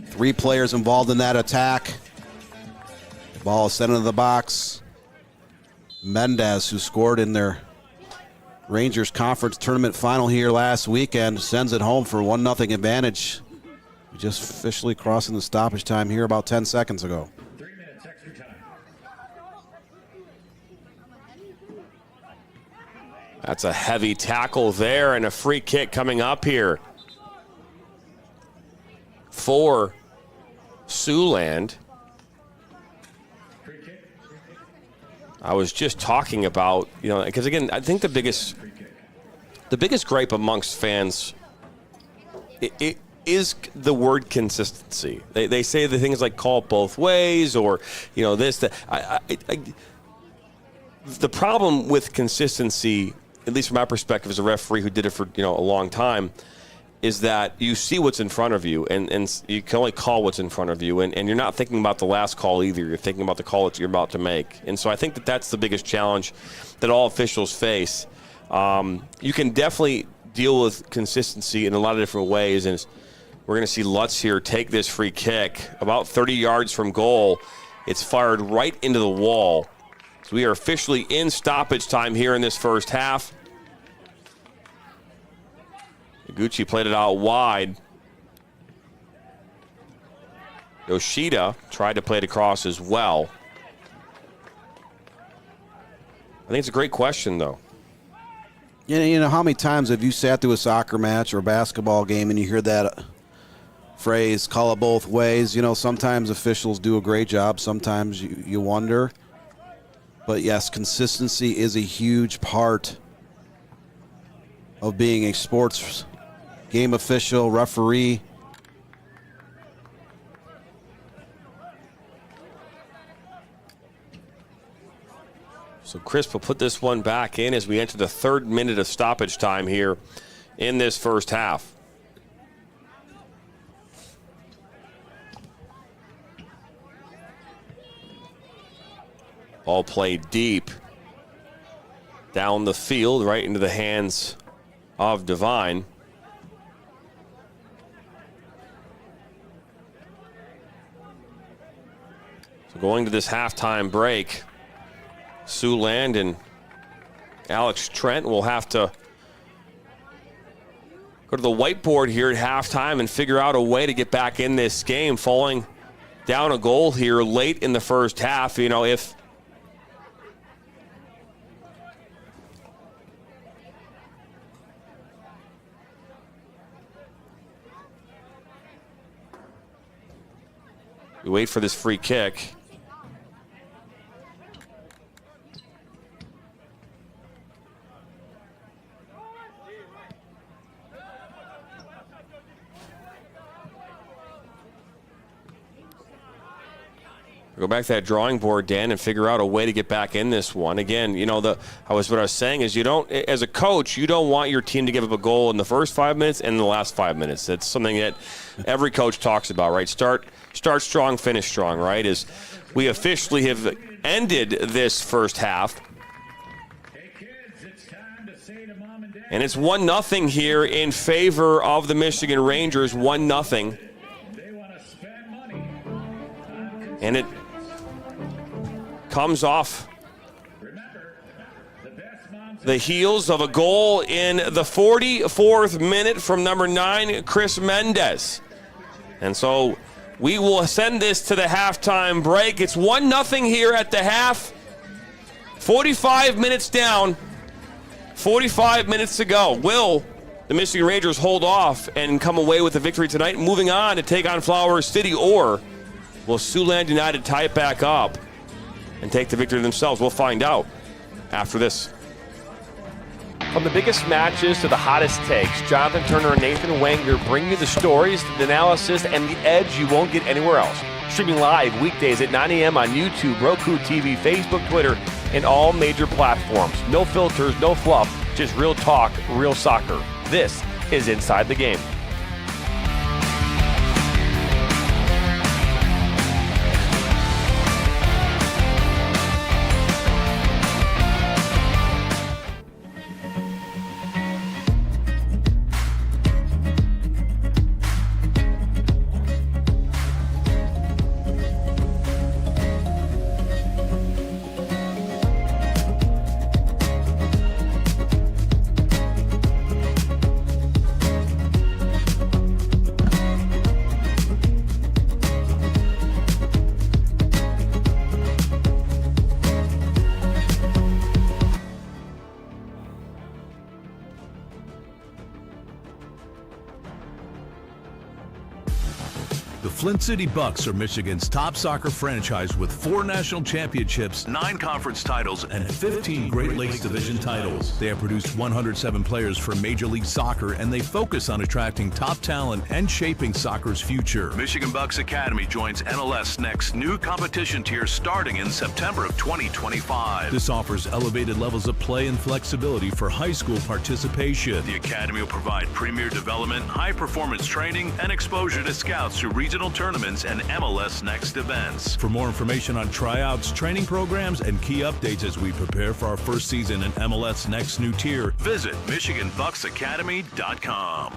3 players involved in that attack. The ball is sent into the box. Mendez, who scored in their Rangers conference tournament final here last weekend, sends it home for a 1-0 advantage. Just officially crossing the stoppage time here about 10 seconds ago. 3 minutes extra time. That's a heavy tackle there and a free kick coming up here for Siouxland. I was just talking about, because again, I think the biggest gripe amongst fans it is the word consistency. They say the things like call it both ways or, this, that. The problem with consistency, at least from my perspective as a referee who did it for, a long time, is that you see what's in front of you, and you can only call what's in front of you, and you're not thinking about the last call either. You're thinking about the call that you're about to make. And so I think that that's the biggest challenge that all officials face. You can definitely deal with consistency in a lot of different ways, and we're going to see Lutz here take this free kick about 30 yards from goal. It's fired right into the wall. So we are officially in stoppage time here in this first half. Higuchi played it out wide. Yoshida tried to play it across as well. I think it's a great question, though. How many times have you sat through a soccer match or a basketball game and you hear that phrase, call it both ways? Sometimes officials do a great job. Sometimes you wonder. But yes, consistency is a huge part of being a sports game official, referee. So Chris will put this one back in as we enter the 3rd minute of stoppage time here in this first half. Ball played deep down the field, right into the hands of Devine. So going to this halftime break, Siouxland and Alex Trent will have to go to the whiteboard here at halftime and figure out a way to get back in this game, falling down a goal here late in the first half. You know, if we wait for this free kick. Go back to that drawing board, Dan, and figure out a way to get back in this one. Again, you know, what I was saying is, you don't, as a coach, you don't want your team to give up a goal in the first 5 minutes and the last 5 minutes. That's something that every coach talks about, right? Start strong, finish strong, right? As we officially have ended this first half. And it's 1-0 here in favor of the Michigan Rangers, 1-0. And it comes off the heels of a goal in the 44th minute from number 9, Chris Mendez. And so we will send this to the halftime break. It's 1-0 here at the half. 45 minutes down. 45 minutes to go. Will the Michigan Rangers hold off and come away with a victory tonight, moving on to take on Flower City, or will Siouxland United tie it back up and take the victory themselves? We'll find out after this. From the biggest matches to the hottest takes, Jonathan Turner and Nathan Wenger bring you the stories, the analysis, and the edge you won't get anywhere else. Streaming live weekdays at 9 a.m. on YouTube, Roku TV, Facebook, Twitter, and all major platforms. No filters, no fluff, just real talk, real soccer. This is Inside the Game. Flint City Bucks are Michigan's top soccer franchise with 4 national championships, 9 conference titles, and 15 Great Lakes Division titles. They have produced 107 players for Major League Soccer, and they focus on attracting top talent and shaping soccer's future. Michigan Bucks Academy joins MLS Next new competition tier starting in September of 2025. This offers elevated levels of play and flexibility for high school participation. The Academy will provide premier development, high-performance training, and exposure to scouts to regional tournaments and MLS Next events. For more information on tryouts, training programs, and key updates as we prepare for our first season in MLS Next new tier, visit MichiganBucksAcademy.com.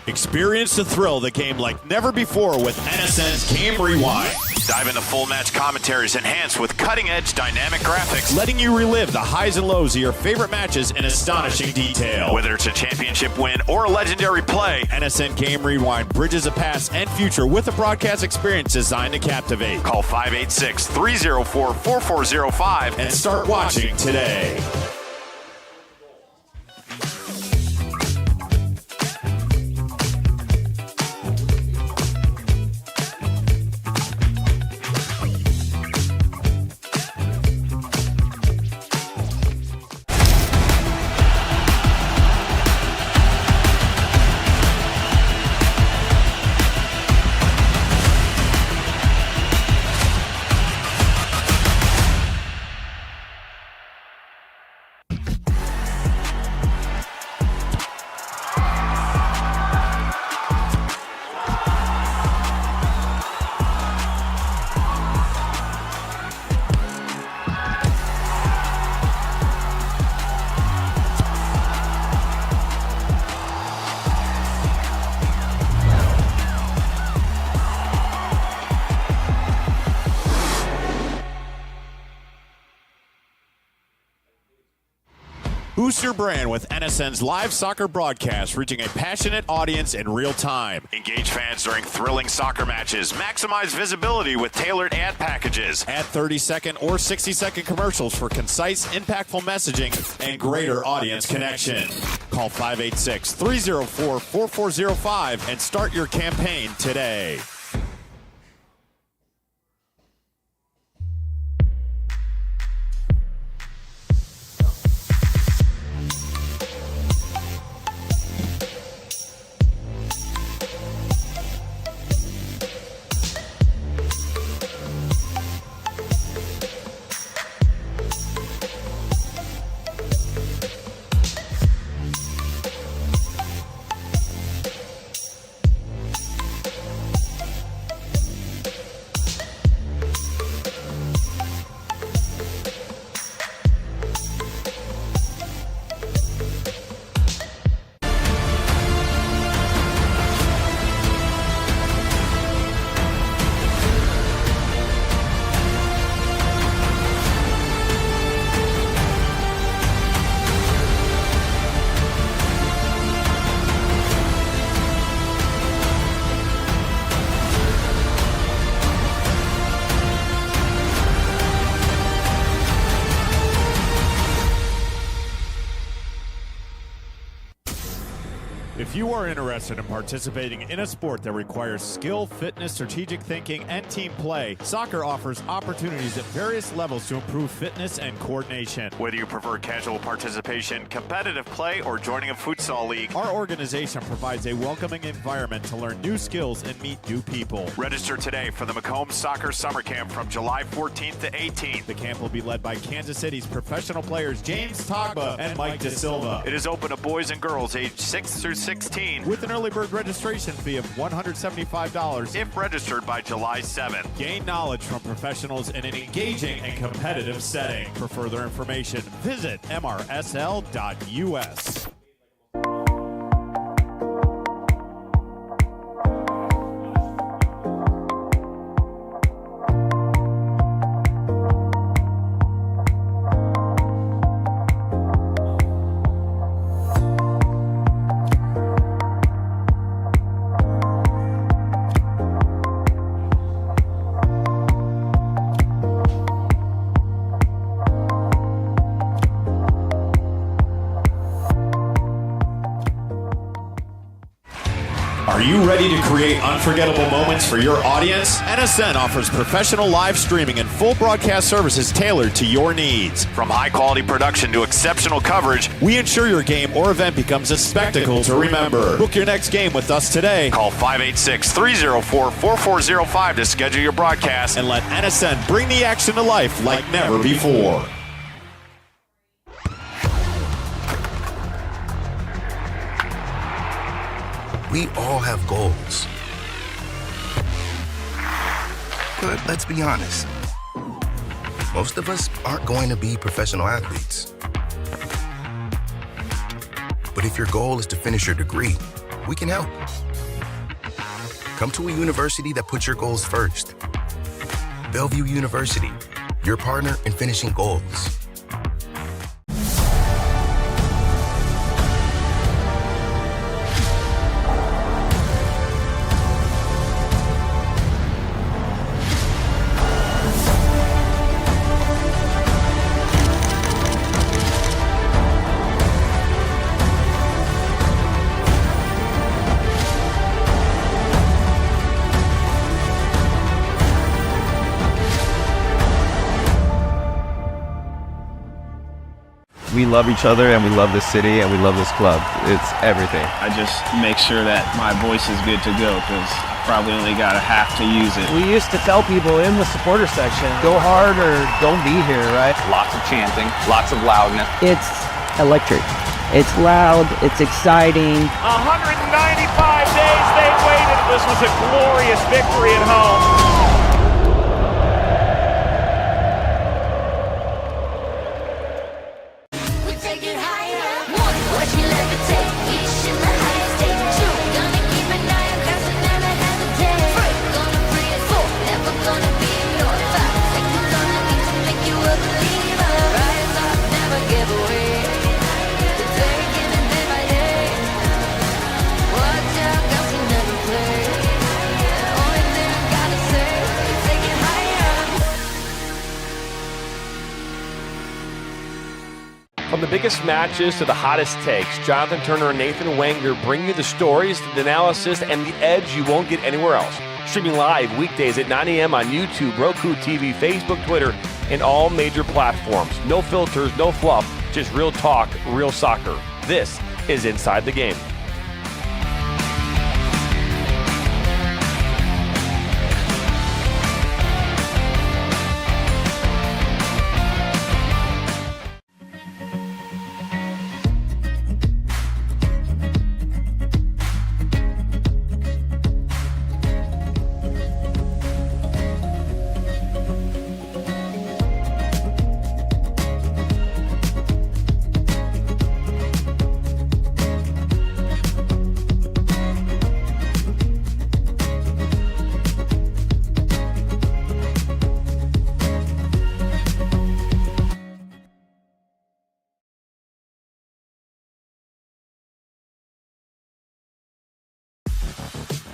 Experience the thrill of the game like never before with NSN's Game Rewind. Dive into full match commentaries enhanced with cutting-edge dynamic graphics, Letting you relive the highs and lows of your favorite matches in astonishing detail. whether it's a championship win or a legendary play. NSN Game Rewind bridges the past and future with a broadcast experience designed to captivate. Call 586-304-4405 And start watching today. Boost your brand with NSN's live soccer broadcast, reaching a passionate audience in real time. Engage fans during thrilling soccer matches. Maximize visibility with tailored ad packages. Add 30-second or 60-second commercials for concise, impactful messaging and greater audience connection. Call 586-304-4405 and start your campaign today. If you are interested in participating in a sport that requires skill, fitness, strategic thinking, and team play, soccer offers opportunities at various levels to improve fitness and coordination. Whether you prefer casual participation, competitive play, or joining a futsal league, Our organization provides a welcoming environment to learn new skills and meet new people. register today for the Macomb Soccer Summer Camp from July 14th to 18th. The camp will be led by Kansas City's professional players James Togba and Mike De Silva. It is open to boys and girls aged 6 through 16 With an early bird registration fee of $175 if registered by July 7th. Gain knowledge from professionals in an engaging and competitive setting. For further information, visit mrsl.us. Are you ready to create unforgettable moments for your audience? NSN offers professional live streaming and full broadcast services tailored to your needs. From high-quality production to exceptional coverage, We ensure your game or event becomes a spectacle to remember. Book your next game with us today call 586-304-4405 to schedule your broadcast. and let NSN bring the action to life like never before. We all have goals. But let's be honest. Most of us aren't going to be professional athletes. But if your goal is to finish your degree, we can help. Come to a university that puts your goals first. Bellevue University, your partner in finishing goals. We love each other and we love this city and we love this club. It's everything. I just make sure that my voice is good to go because I probably only got a half to use it. We used to tell people in the supporter section, go hard or don't be here, right? Lots of chanting, lots of loudness. It's electric. It's loud. It's exciting. 195 days they waited. This was a glorious victory at home. biggest matches to the hottest takes, Jonathan Turner and Nathan Wenger bring you the stories, the analysis, and the edge you won't get anywhere else. Streaming live weekdays at 9 a.m. on YouTube, Roku TV, Facebook, Twitter, and all major platforms. No filters, no fluff, just real talk, real soccer. This is Inside the Game.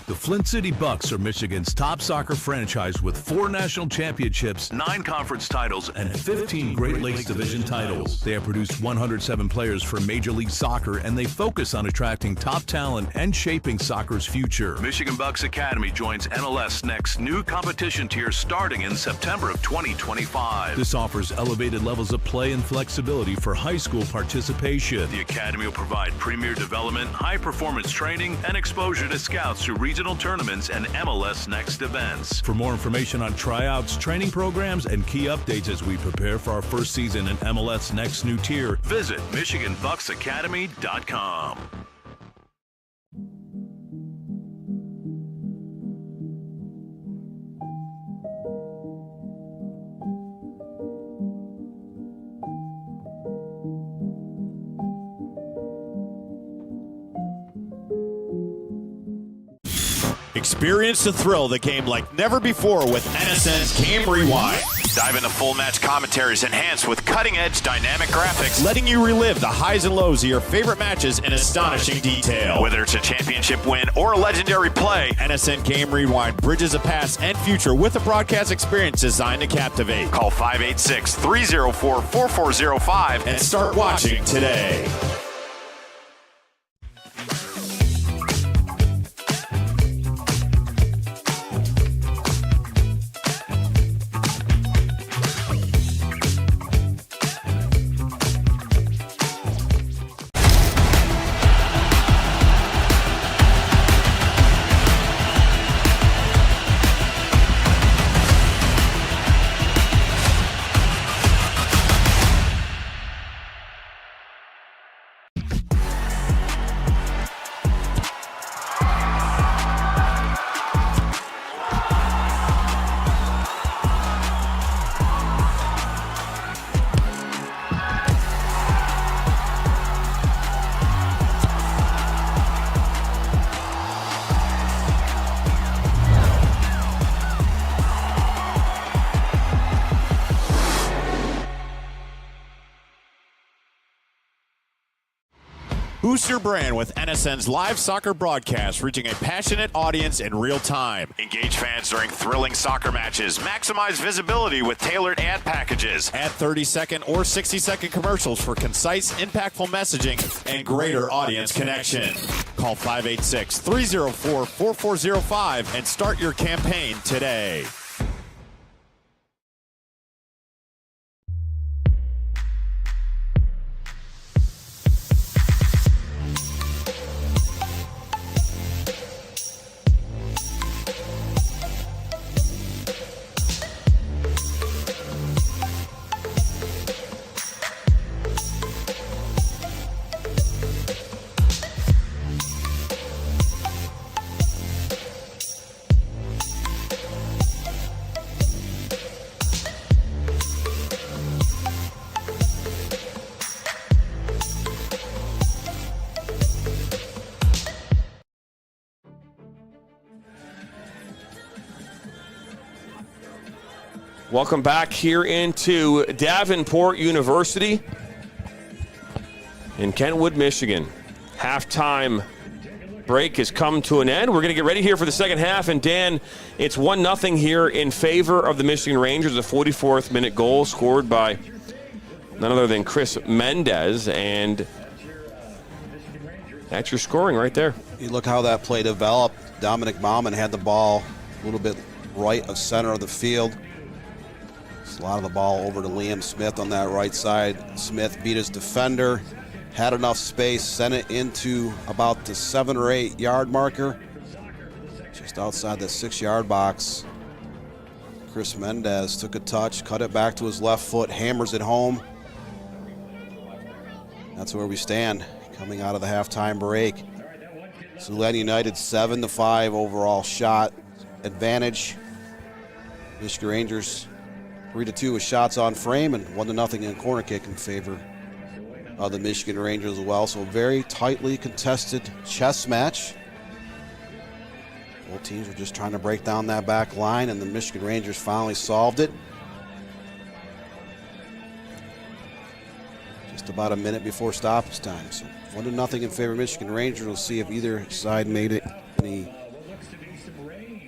The Flint City Bucks are Michigan's top soccer franchise with 4 national championships, 9 conference titles, and 15 Great Lakes Division titles. They have produced 107 players for Major League Soccer, and they focus on attracting top talent and shaping soccer's future. Michigan Bucks Academy joins MLS Next new competition tier starting in September of 2025. This offers elevated levels of play and flexibility for high school participation. The Academy will provide premier development, high-performance training, and exposure to scouts through regional tournaments and MLS Next events. For more information on tryouts, training programs, and key updates as we prepare for our first season in MLS Next new tier, visit MichiganBucksAcademy.com. Experience the thrill of the game like never before with NSN's Game Rewind. Dive into full match commentaries enhanced with cutting-edge dynamic graphics, letting you relive the highs and lows of your favorite matches in astonishing detail. Whether it's a championship win or a legendary play, NSN Game Rewind bridges the past and future with a broadcast experience designed to captivate. Call 586-304-4405 and start watching today. Boost your brand with NSN's live soccer broadcast, reaching a passionate audience in real time. Engage fans during thrilling soccer matches. Maximize visibility with tailored ad packages. Add 30-second or 60-second commercials for concise, impactful messaging and greater audience connection. Call 586-304-4405 and start your campaign today. Welcome back here into Davenport University in Kentwood, Michigan. Halftime break has come to an end. We're going to get ready here for the second half. And Dan, it's 1-0 here in favor of the Michigan Rangers. A 44th minute goal scored by none other than Chris Mendez, and that's your scoring right there. You look how that play developed. Dominic Bauman had the ball a little bit right of center of the field. Slotted the ball over to Liam Smith on that right side. Smith beat his defender, had enough space, sent it into about the 7 or 8 yard marker, just outside the 6-yard box. Chris Mendez took a touch, cut it back to his left foot, hammers it home. That's where we stand coming out of the halftime break. Siouxland United 7-5 overall shot advantage. Michigan Rangers 3-2 with shots on frame and 1-0 in corner kick in favor of the Michigan Rangers as well. So a very tightly contested chess match. Both teams were just trying to break down that back line, and the Michigan Rangers finally solved it. Just about a minute before stoppage time. So 1-0 in favor of Michigan Rangers. We'll see if either side made it any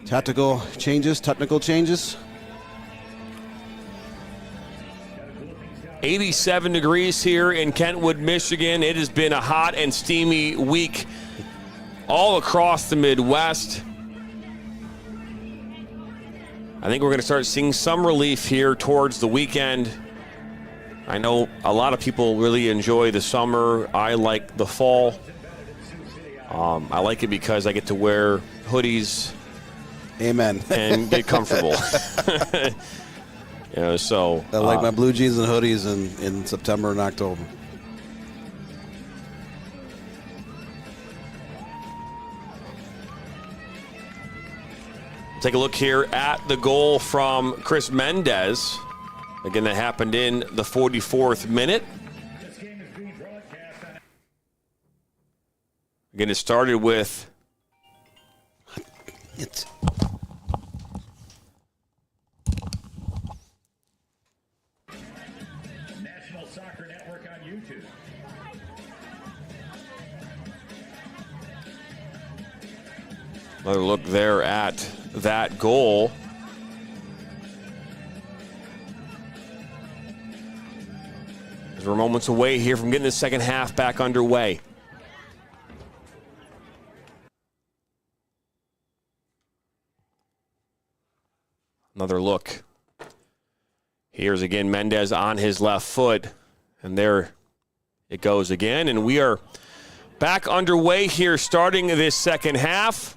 technical changes. 87 degrees here in Kentwood, Michigan. It has been a hot and steamy week all across the Midwest. I think we're going to start seeing some relief here towards the weekend. I know a lot of people really enjoy the summer. I like the fall. I like it because I get to wear hoodies. Amen. And get comfortable. So I like my blue jeans and hoodies in September and October. Take a look here at the goal from Chris Mendez. Again, that happened in the 44th minute. Again, it started with National Soccer Network on YouTube. another look there at that goal. As we're moments away here from getting the second half back underway. Another look. Here's again Mendez on his left foot. And there it goes again. And we are back underway here starting this second half.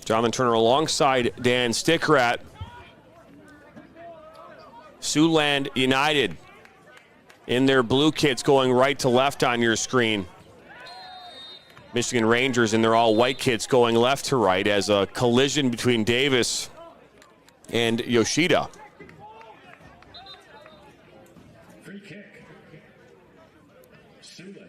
Jonathan Turner alongside Dan Stickrat. Siouxland United in their blue kits going right to left on your screen. Michigan Rangers in their all-white kits going left to right as a collision between Davis and Yoshida. Free kick. Siouxland.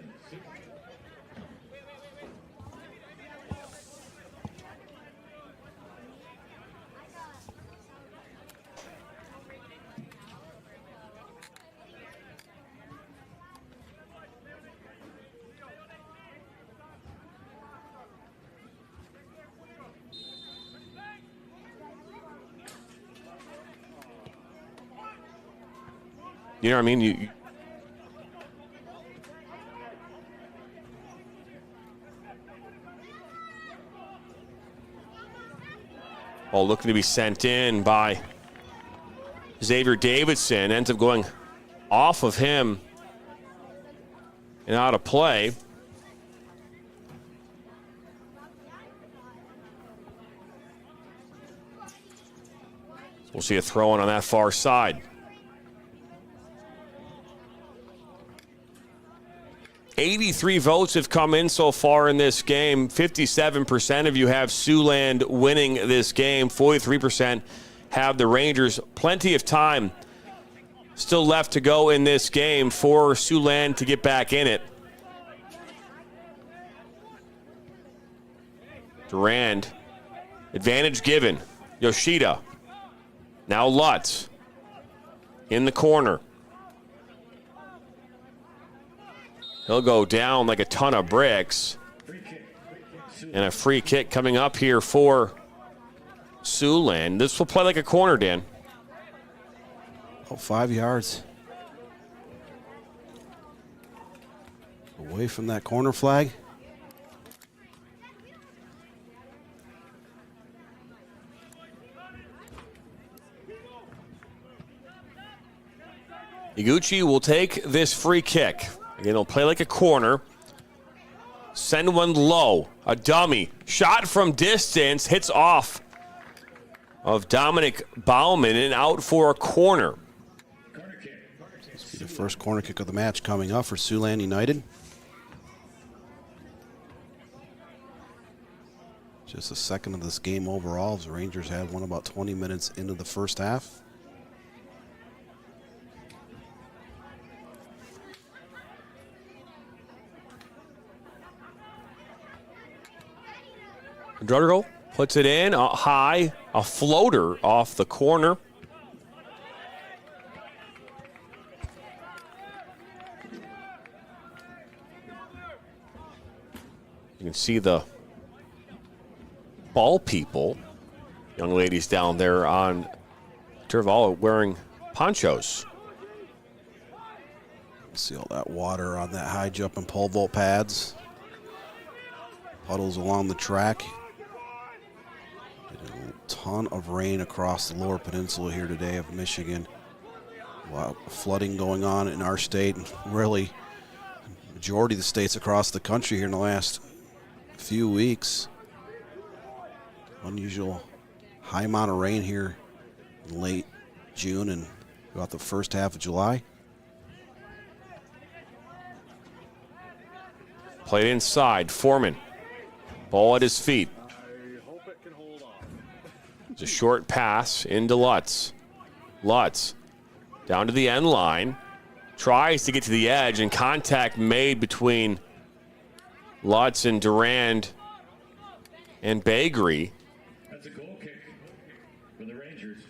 You know what I mean? Looking to be sent in by Xavier Davidson. Ends up going off of him and out of play. We'll see a throw in on that far side. 83 votes have come in so far in this game. 57% of you have Siouxland winning this game. 43% have the Rangers. Plenty of time still left to go in this game for Siouxland to get back in it. Durand, advantage given. Yoshida, now Lutz in the corner. He'll go down like a ton of bricks. And a free kick coming up here for Siouxland. This will play like a corner, Dan. Oh, 5 yards. Away from that corner flag. Iguchi will take this free kick. Again, he'll play like a corner. Send one low. A dummy. Shot from distance. Hits off of Dominic Bauman and out for a corner. This will be the first corner kick of the match coming up for Siouxland United. Just a second of this game overall, as the Rangers had one about 20 minutes into the first half. Drudgerl puts it in high, a floater off the corner. You can see the ball people, young ladies down there on Turval wearing ponchos. See all that water on that high jump and pole vault pads. Puddles along the track. A ton of rain across the lower peninsula here today of Michigan. A lot of flooding going on in our state, and really majority of the states across the country here in the last few weeks. Unusual high amount of rain here in late June and about the first half of July. Played inside, Foreman. Ball at his feet. It's a short pass into Lutz. Lutz down to the end line. Tries to get to the edge, and contact made between Lutz and Durand and Bagri. That's a goal kick for the Rangers.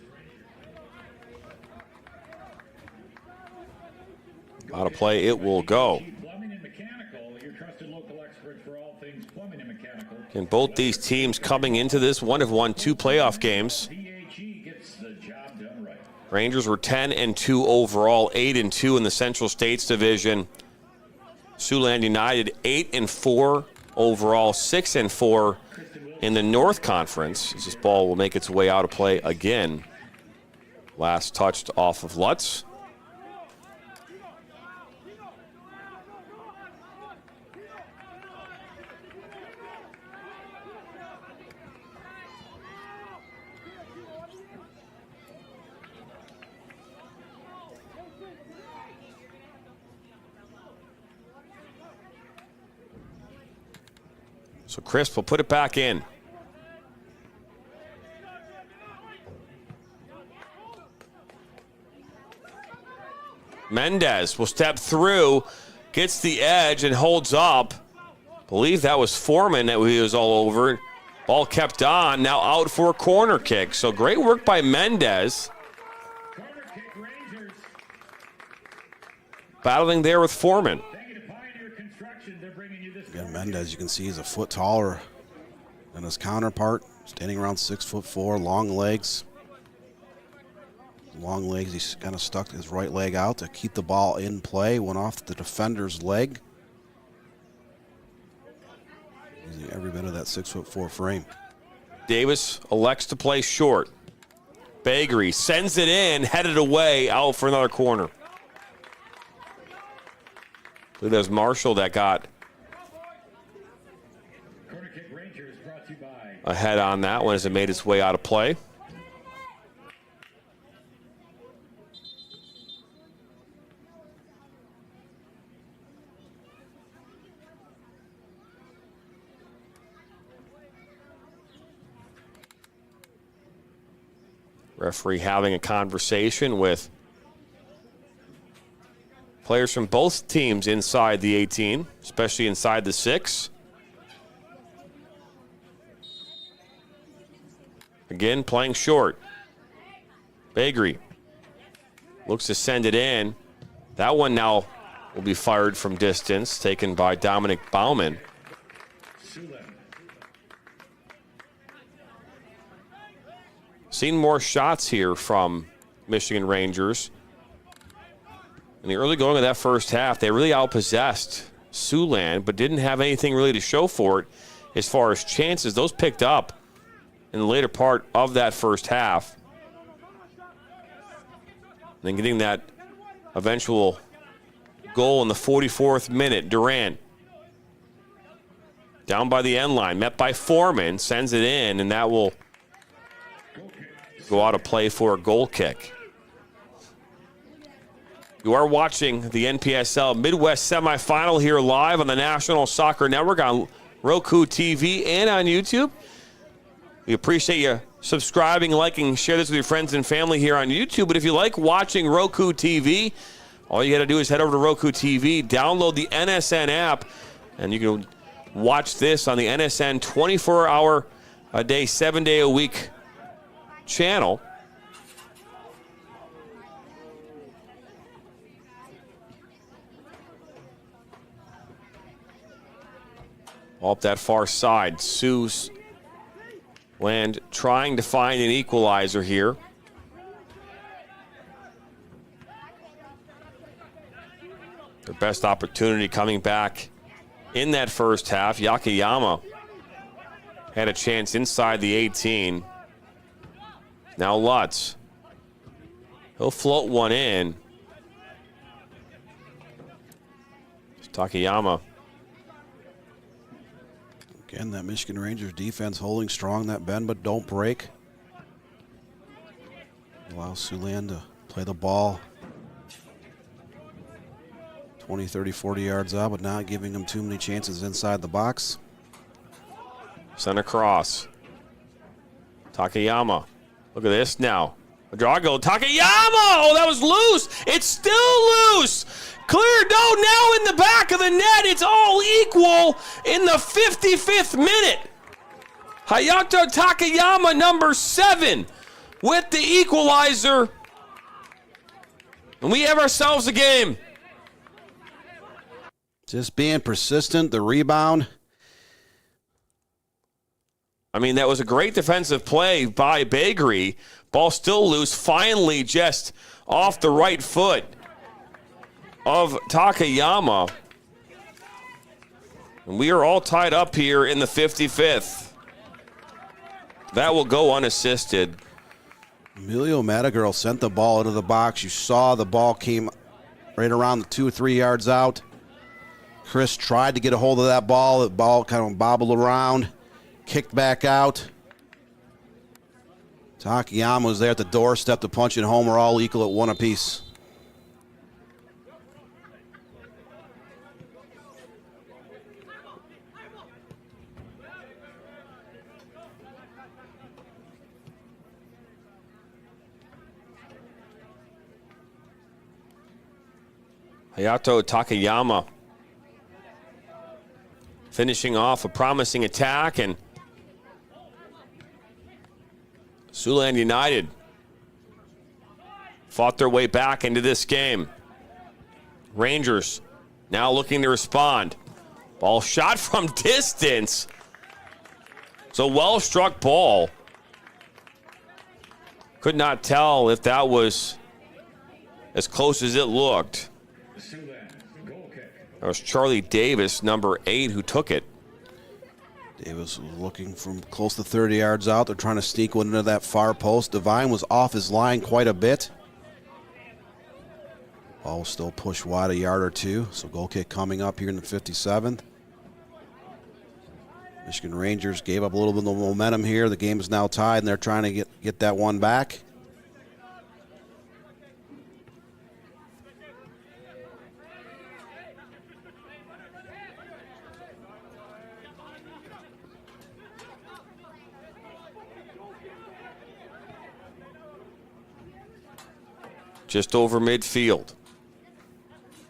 Out of play, it will go. Plumbing and Mechanical, your trusted local experts for all things plumbing and mechanical. And both these teams coming into this one have won 2 playoff games. PHE gets the job done right. Rangers were 10-2 overall, 8-2 in the Central States Division. Siouxland United 8-4 overall, 6-4 in the North Conference. This ball will make its way out of play again. Last touched off of Lutz. So Crisp will put it back in. Mendez will step through, gets the edge and holds up. Believe that was Foreman that he was all over. Ball kept on, now out for a corner kick. So great work by Mendez. Corner kick Rangers. Battling there with Foreman. Thank you to Pioneer Construction. They're bringing you this. Again, Mendez, you can see he's a foot taller than his counterpart, standing around 6'4", long legs. Long legs, he's kind of stuck his right leg out to keep the ball in play, went off the defender's leg. Using every bit of that 6'4" frame. Davis elects to play short. Bagri sends it in, headed away, out for another corner. I believe that was Marshall that got ahead on that one as it made its way out of play. Referee having a conversation with players from both teams inside the 18, especially inside the 6. Again, playing short. Bagri looks to send it in. That one now will be fired from distance, taken by Dominic Bauman. seen more shots here from Michigan Rangers. In the early going of that first half, they really outpossessed Siouxland, but didn't have anything really to show for it as far as chances. Those picked up in the later part of that first half. Then getting that eventual goal in the 44th minute. Durant down by the end line, met by Foreman, sends it in, and that will go out of play for a goal kick. You are watching the NPSL Midwest Semifinal here live on the National Soccer Network on Roku TV and on YouTube. We appreciate you subscribing, liking, share this with your friends and family here on YouTube. But if you like watching Roku TV, all you got to do is head over to Roku TV, download the NSN app, and you can watch this on the NSN 24-hour a day, 7-day-a-week channel. All up that far side. Siouxland trying to find an equalizer here. Their best opportunity coming back in that first half. Yakayama had a chance inside the 18. Now Lutz. He'll float one in. Takayama. Again, that Michigan Rangers defense holding strong, that bend but don't break. Allow Siouxland to play the ball 20, 30, 40 yards out, but not giving them too many chances inside the box. Sent across. Takayama. Look at this now. Drago. Takayama! Oh, that was loose. It's still loose. Clear. No, now in the back of the net. It's all equal in the 55th minute. Hayato Takayama, number 7, with the equalizer. And we have ourselves a game. Just being persistent, the rebound. I mean, that was a great defensive play by Bakery. Ball still loose, finally just off the right foot of Takayama. And we are all tied up here in the 55th. That will go unassisted. Emilio Madagirl sent the ball into the box. You saw the ball came right around the 2 or 3 yards out. Chris tried to get a hold of that ball. The ball kind of bobbled around, kicked back out. Takayama was there at the doorstep to punch it home. We're all equal at 1 apiece. Hayato Takayama finishing off a promising attack, and Siouxland United fought their way back into this game. Rangers now looking to respond. Ball shot from distance. It's a well-struck ball. Could not tell if that was as close as it looked. That was Charlie Davis, number 8, who took it. Davis was looking from close to 30 yards out. They're trying to sneak one into that far post. Devine was off his line quite a bit. Ball will still push wide a yard or two. So goal kick coming up here in the 57th. Michigan Rangers gave up a little bit of momentum here. The game is now tied, and they're trying to get that one back. Just over midfield.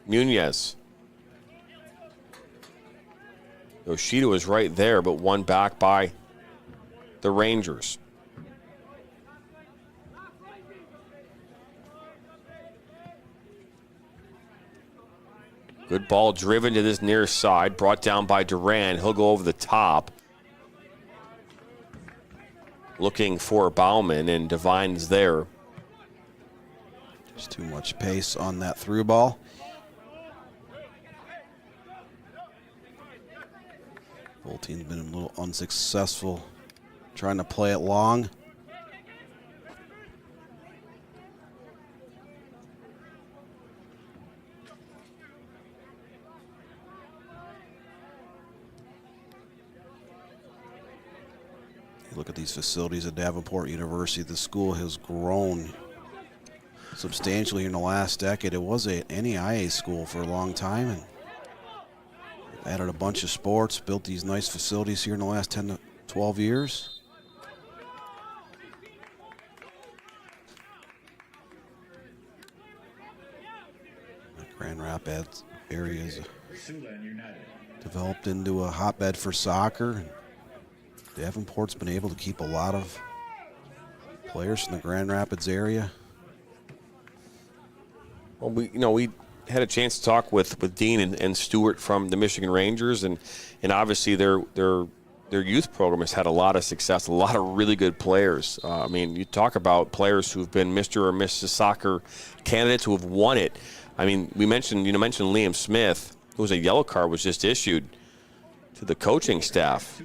Munez. Yoshida was right there, but won back by the Rangers. Good ball driven to this near side, brought down by Duran. He'll go over the top. looking for Bauman, and Devine's there. There's too much pace on that through ball. Both teams been a little unsuccessful trying to play it long. You look at these facilities at Davenport University. The school has grown substantially in the last decade. It was an NAIA school for a long time, and added a bunch of sports, built these nice facilities here in the last 10 to 12 years. The Grand Rapids area is developed into a hotbed for soccer. And Davenport's been able to keep a lot of players from the Grand Rapids area. Well, we had a chance to talk with Dean and Stewart from the Michigan Rangers, and obviously their youth program has had a lot of success, a lot of really good players. I mean, you talk about players who've been Mr. or Mrs. Soccer candidates who have won it. I mean, you mentioned Liam Smith, who was a yellow card, was just issued to the coaching staff.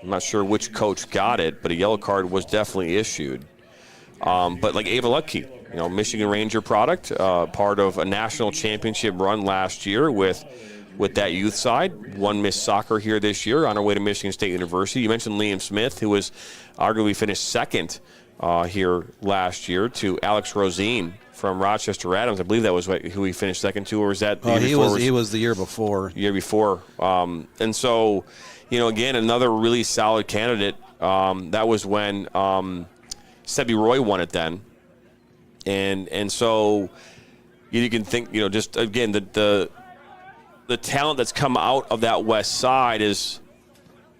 I'm not sure which coach got it, but a yellow card was definitely issued. But like Ava Lutke, Michigan Ranger product, part of a national championship run last year with that youth side. Won Miss Soccer here this year on her way to Michigan State University. You mentioned Liam Smith, who was arguably finished second here last year to Alex Rosine from Rochester Adams. I believe that was who he finished second to, or was that the year before? He was the year before. Year before. And so, again, another really solid candidate. That was when Sebi Roy won it then. And so you can think, just again, the talent that's come out of that west side is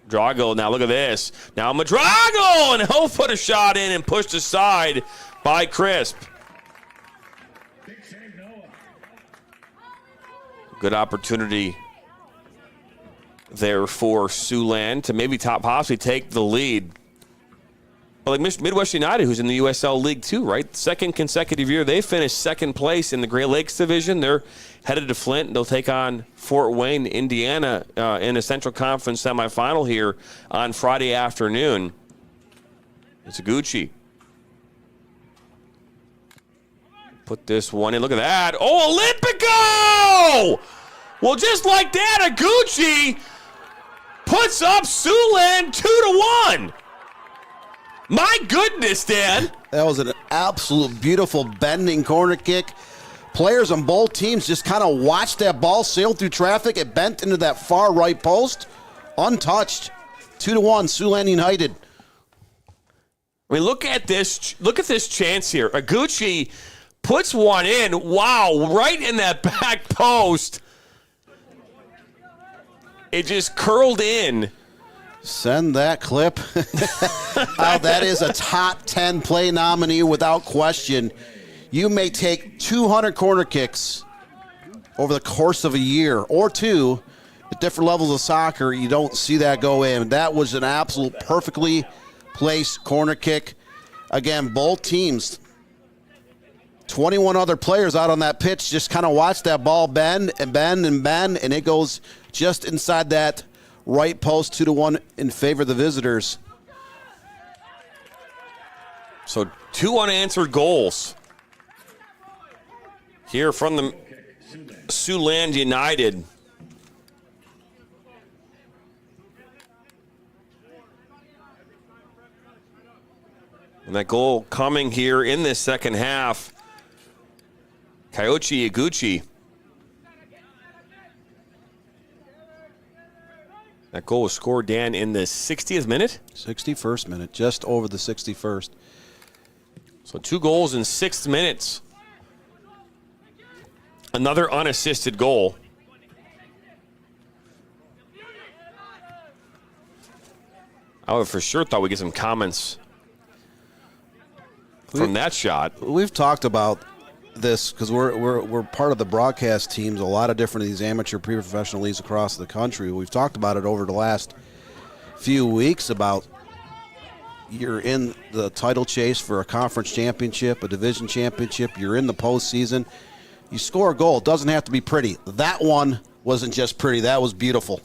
Drago. Now look at this. Now Madrago, and he'll put a shot in and pushed aside by Crisp. Good opportunity there for Siouxland to maybe possibly take the lead. But like Midwest United, who's in the USL League 2, right? Second consecutive year, they finished second place in the Great Lakes Division. They're headed to Flint. They'll take on Fort Wayne, Indiana, in a Central Conference semifinal here on Friday afternoon. It's Aguchi. Put this one in. Look at that. Oh, Olympico! Well, just like that, Aguchi puts up Siouxland 2-1. My goodness, Dan. That was an absolute beautiful bending corner kick. Players on both teams just kind of watched that ball sail through traffic. It bent into that far right post. Untouched. 2-1, Siouxland United. I mean, look at this. Look at this chance here. Aguchi puts one in. Wow, right in that back post. It just curled in. Send that clip. That is a top 10 play nominee without question. You may take 200 corner kicks over the course of a year or two at different levels of soccer. You don't see that go in. That was an absolute perfectly placed corner kick. Again, both teams, 21 other players out on that pitch, just kind of watch that ball bend and bend and bend, and it goes just inside that right post, 2-1 in favor of the visitors. So 2 unanswered goals here from the Siouxland United. And that goal coming here in this second half. Kyoichi Iguchi. That goal was scored, Dan, in the 60th minute? 61st minute, just over the 61st. So 2 goals in 6 minutes. Another unassisted goal. I would for sure thought we'd get some comments from that shot. We've talked about this because we're part of the broadcast teams, a lot of different of these amateur pre-professional leagues across the country. We've talked about it over the last few weeks about you're in the title chase for a conference championship, a division championship. You're in the postseason. You score a goal. It doesn't have to be pretty. That one wasn't just pretty. That was beautiful.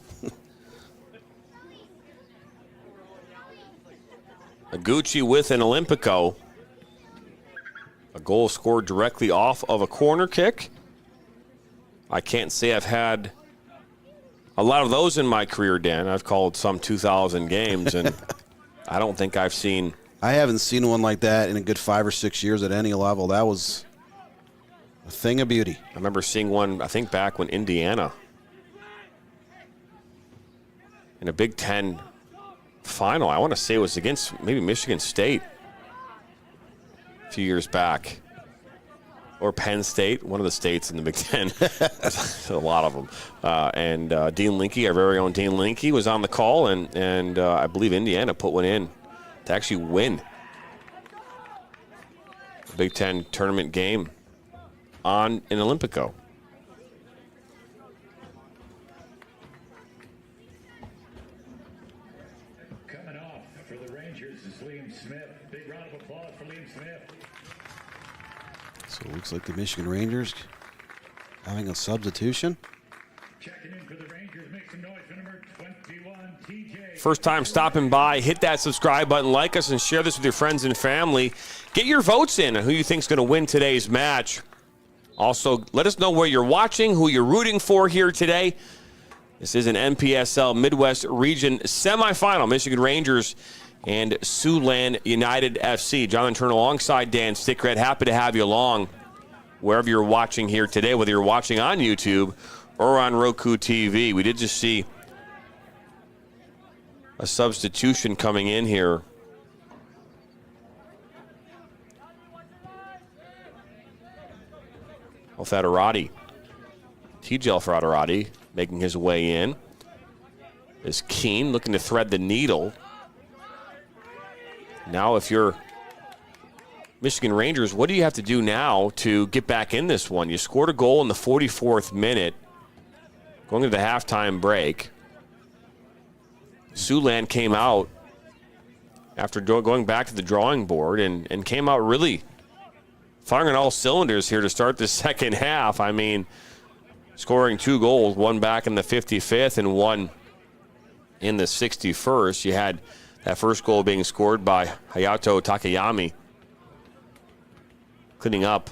Aguchi with an Olympico. A goal scored directly off of a corner kick. I can't say I've had a lot of those in my career, Dan. I've called some 2,000 games, and I don't think I've seen. I haven't seen one like that in a good 5 or 6 years at any level. That was a thing of beauty. I remember seeing one, I think, back when Indiana, in a Big Ten final, I want to say it was against maybe Michigan State a few years back. Or Penn State, one of the states in the Big Ten. A lot of them. And Dean Linke, our very own Dean Linke, was on the call, and I believe Indiana put one in to actually win the Big Ten tournament game on an Olympico. Coming off for the Rangers is Liam Smith. Big round of applause for Liam Smith. So it looks like the Michigan Rangers having a substitution. Checking in for the Rangers, make some noise for number 21, TJ. First time stopping by, hit that subscribe button, like us, and share this with your friends and family. Get your votes in on who you think is going to win today's match. Also, let us know where you're watching, who you're rooting for here today. This is an Npsl Midwest Region semifinal. Michigan Rangers and Siouxland United FC. Jonathan Turner alongside Dan Stickred. Happy to have you along wherever you're watching here today, whether you're watching on YouTube or on Roku TV. We did just see a substitution coming in here. Alfadarati. TJ Alfadarati making his way in. Is Keene looking to thread the needle. Now, if you're Michigan Rangers, what do you have to do now to get back in this one? You scored a goal in the 44th minute, going to the halftime break. Siouxland came out after going back to the drawing board and came out really firing on all cylinders here to start the second half. I mean, scoring 2 goals, one back in the 55th and one in the 61st. You had that first goal being scored by Hayato Takayami, cleaning up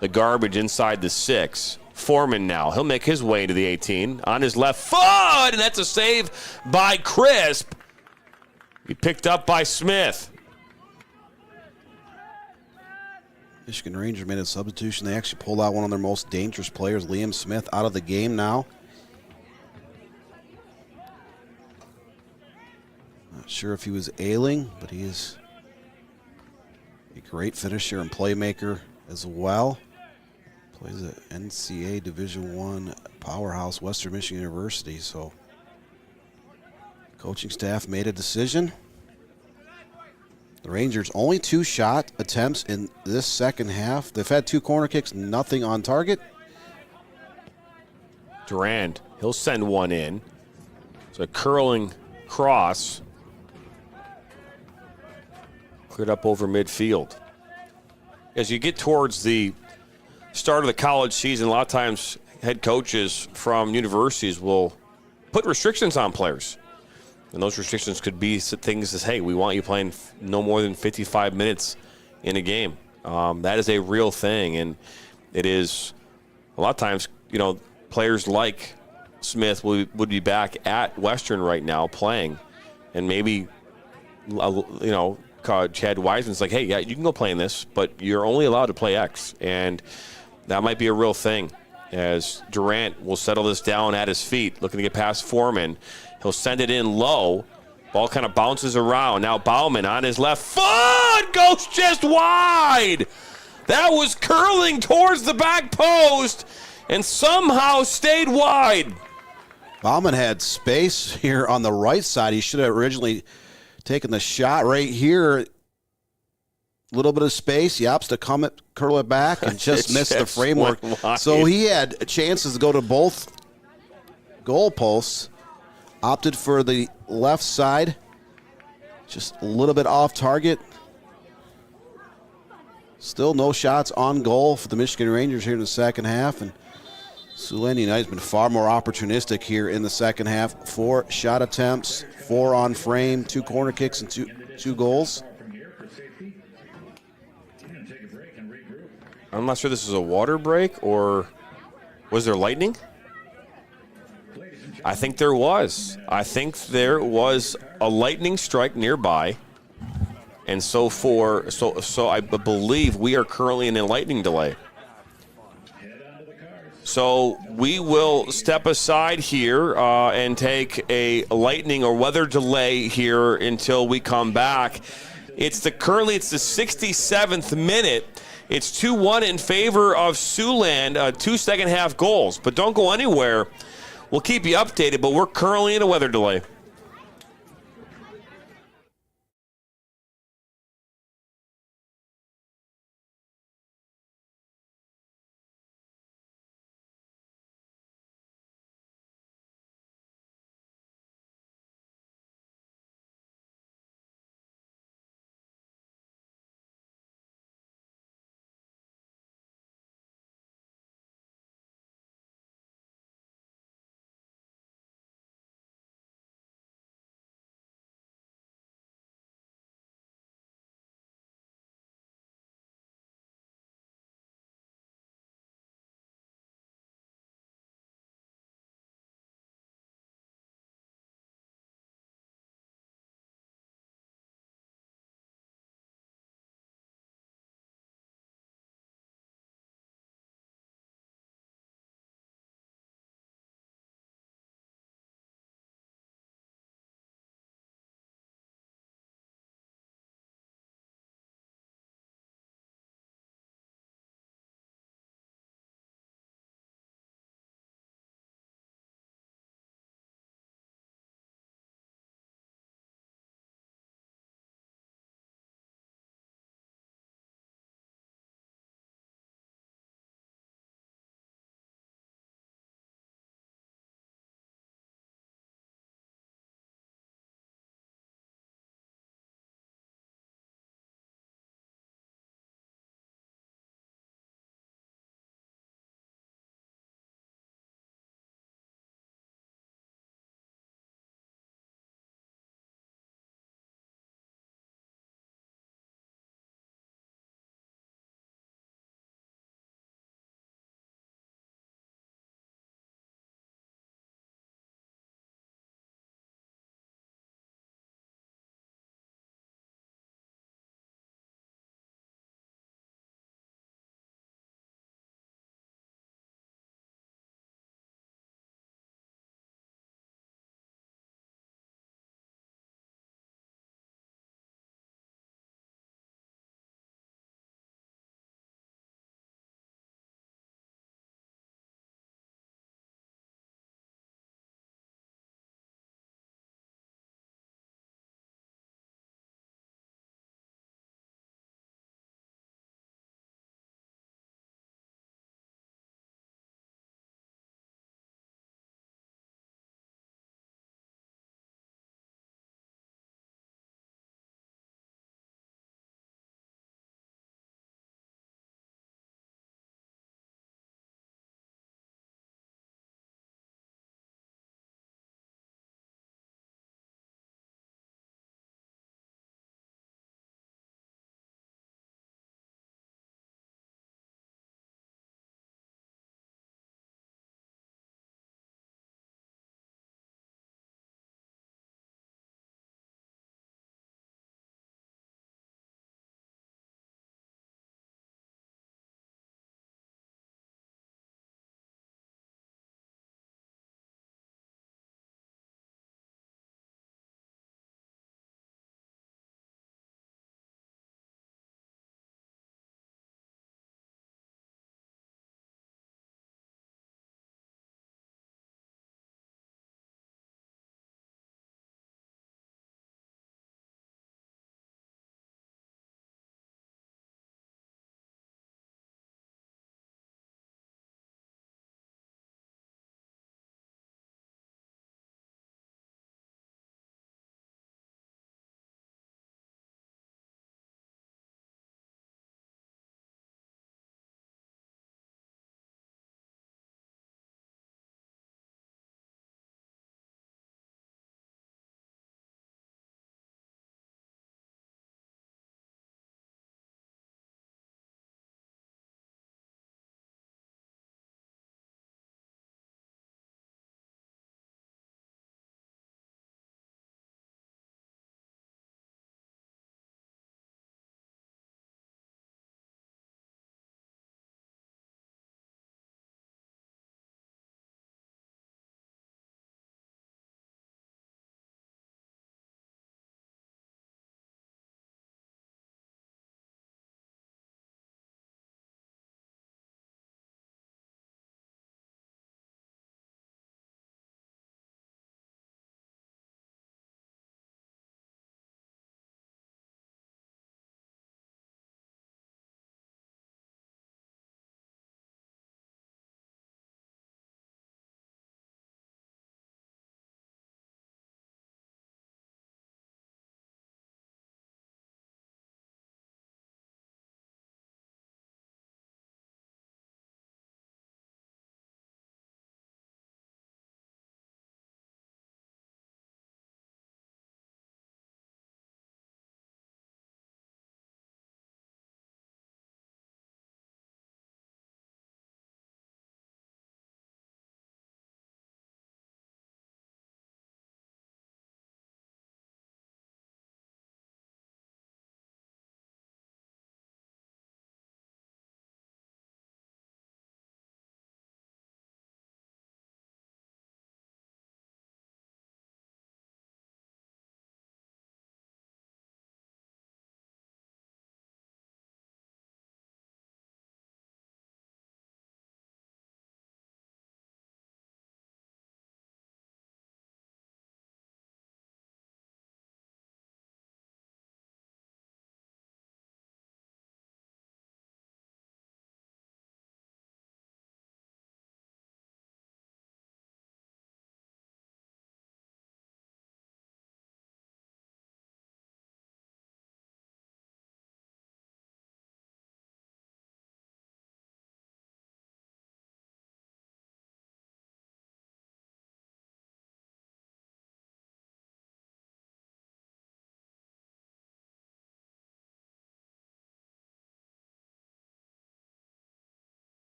the garbage inside the 6. Foreman now. He'll make his way to the 18 on his left foot, and that's a save by Crisp. He picked up by Smith. Michigan Rangers made a substitution. They actually pulled out one of their most dangerous players, Liam Smith, out of the game now. Not sure if he was ailing, but he is a great finisher and playmaker as well. Plays at NCAA Division I powerhouse, Western Michigan University. So, coaching staff made a decision. The Rangers only 2 shot attempts in this second half. They've had 2 corner kicks, nothing on target. Durand, he'll send one in. It's a curling cross. Cleared up over midfield. As you get towards the start of the college season, a lot of times head coaches from universities will put restrictions on players. And those restrictions could be things as, hey, we want you playing no more than 55 minutes in a game. That is a real thing. And it is, a lot of times, you know, players like Smith would be back at Western right now playing. And maybe, you know, Chad Wiseman's like, hey, yeah, you can go play in this, but you're only allowed to play X. And that might be a real thing, as Durant will settle this down at his feet, looking to get past Foreman. He'll send it in low. Ball kind of bounces around. Now Bauman on his left foot goes just wide. That was curling towards the back post and somehow stayed wide. Bauman had space here on the right side. He should have originally taken the shot right here. A little bit of space. He opts to curl it back and just missed the framework. So he had chances to go to both goal posts. Opted for the left side. Just a little bit off target. Still no shots on goal for the Michigan Rangers here in the second half. And Siouxland United has been far more opportunistic here in the second half. 4 shot attempts, 4 on frame, 2 corner kicks, and two goals. I'm not sure this is a water break or was there lightning? I think there was. I think there was a lightning strike nearby. And so I believe we are currently in a lightning delay. So we will step aside here and take a lightning or weather delay here until we come back. Currently it's the 67th minute. It's 2-1 in favor of Siouxland, 2 second-half goals. But don't go anywhere. We'll keep you updated, but we're currently in a weather delay.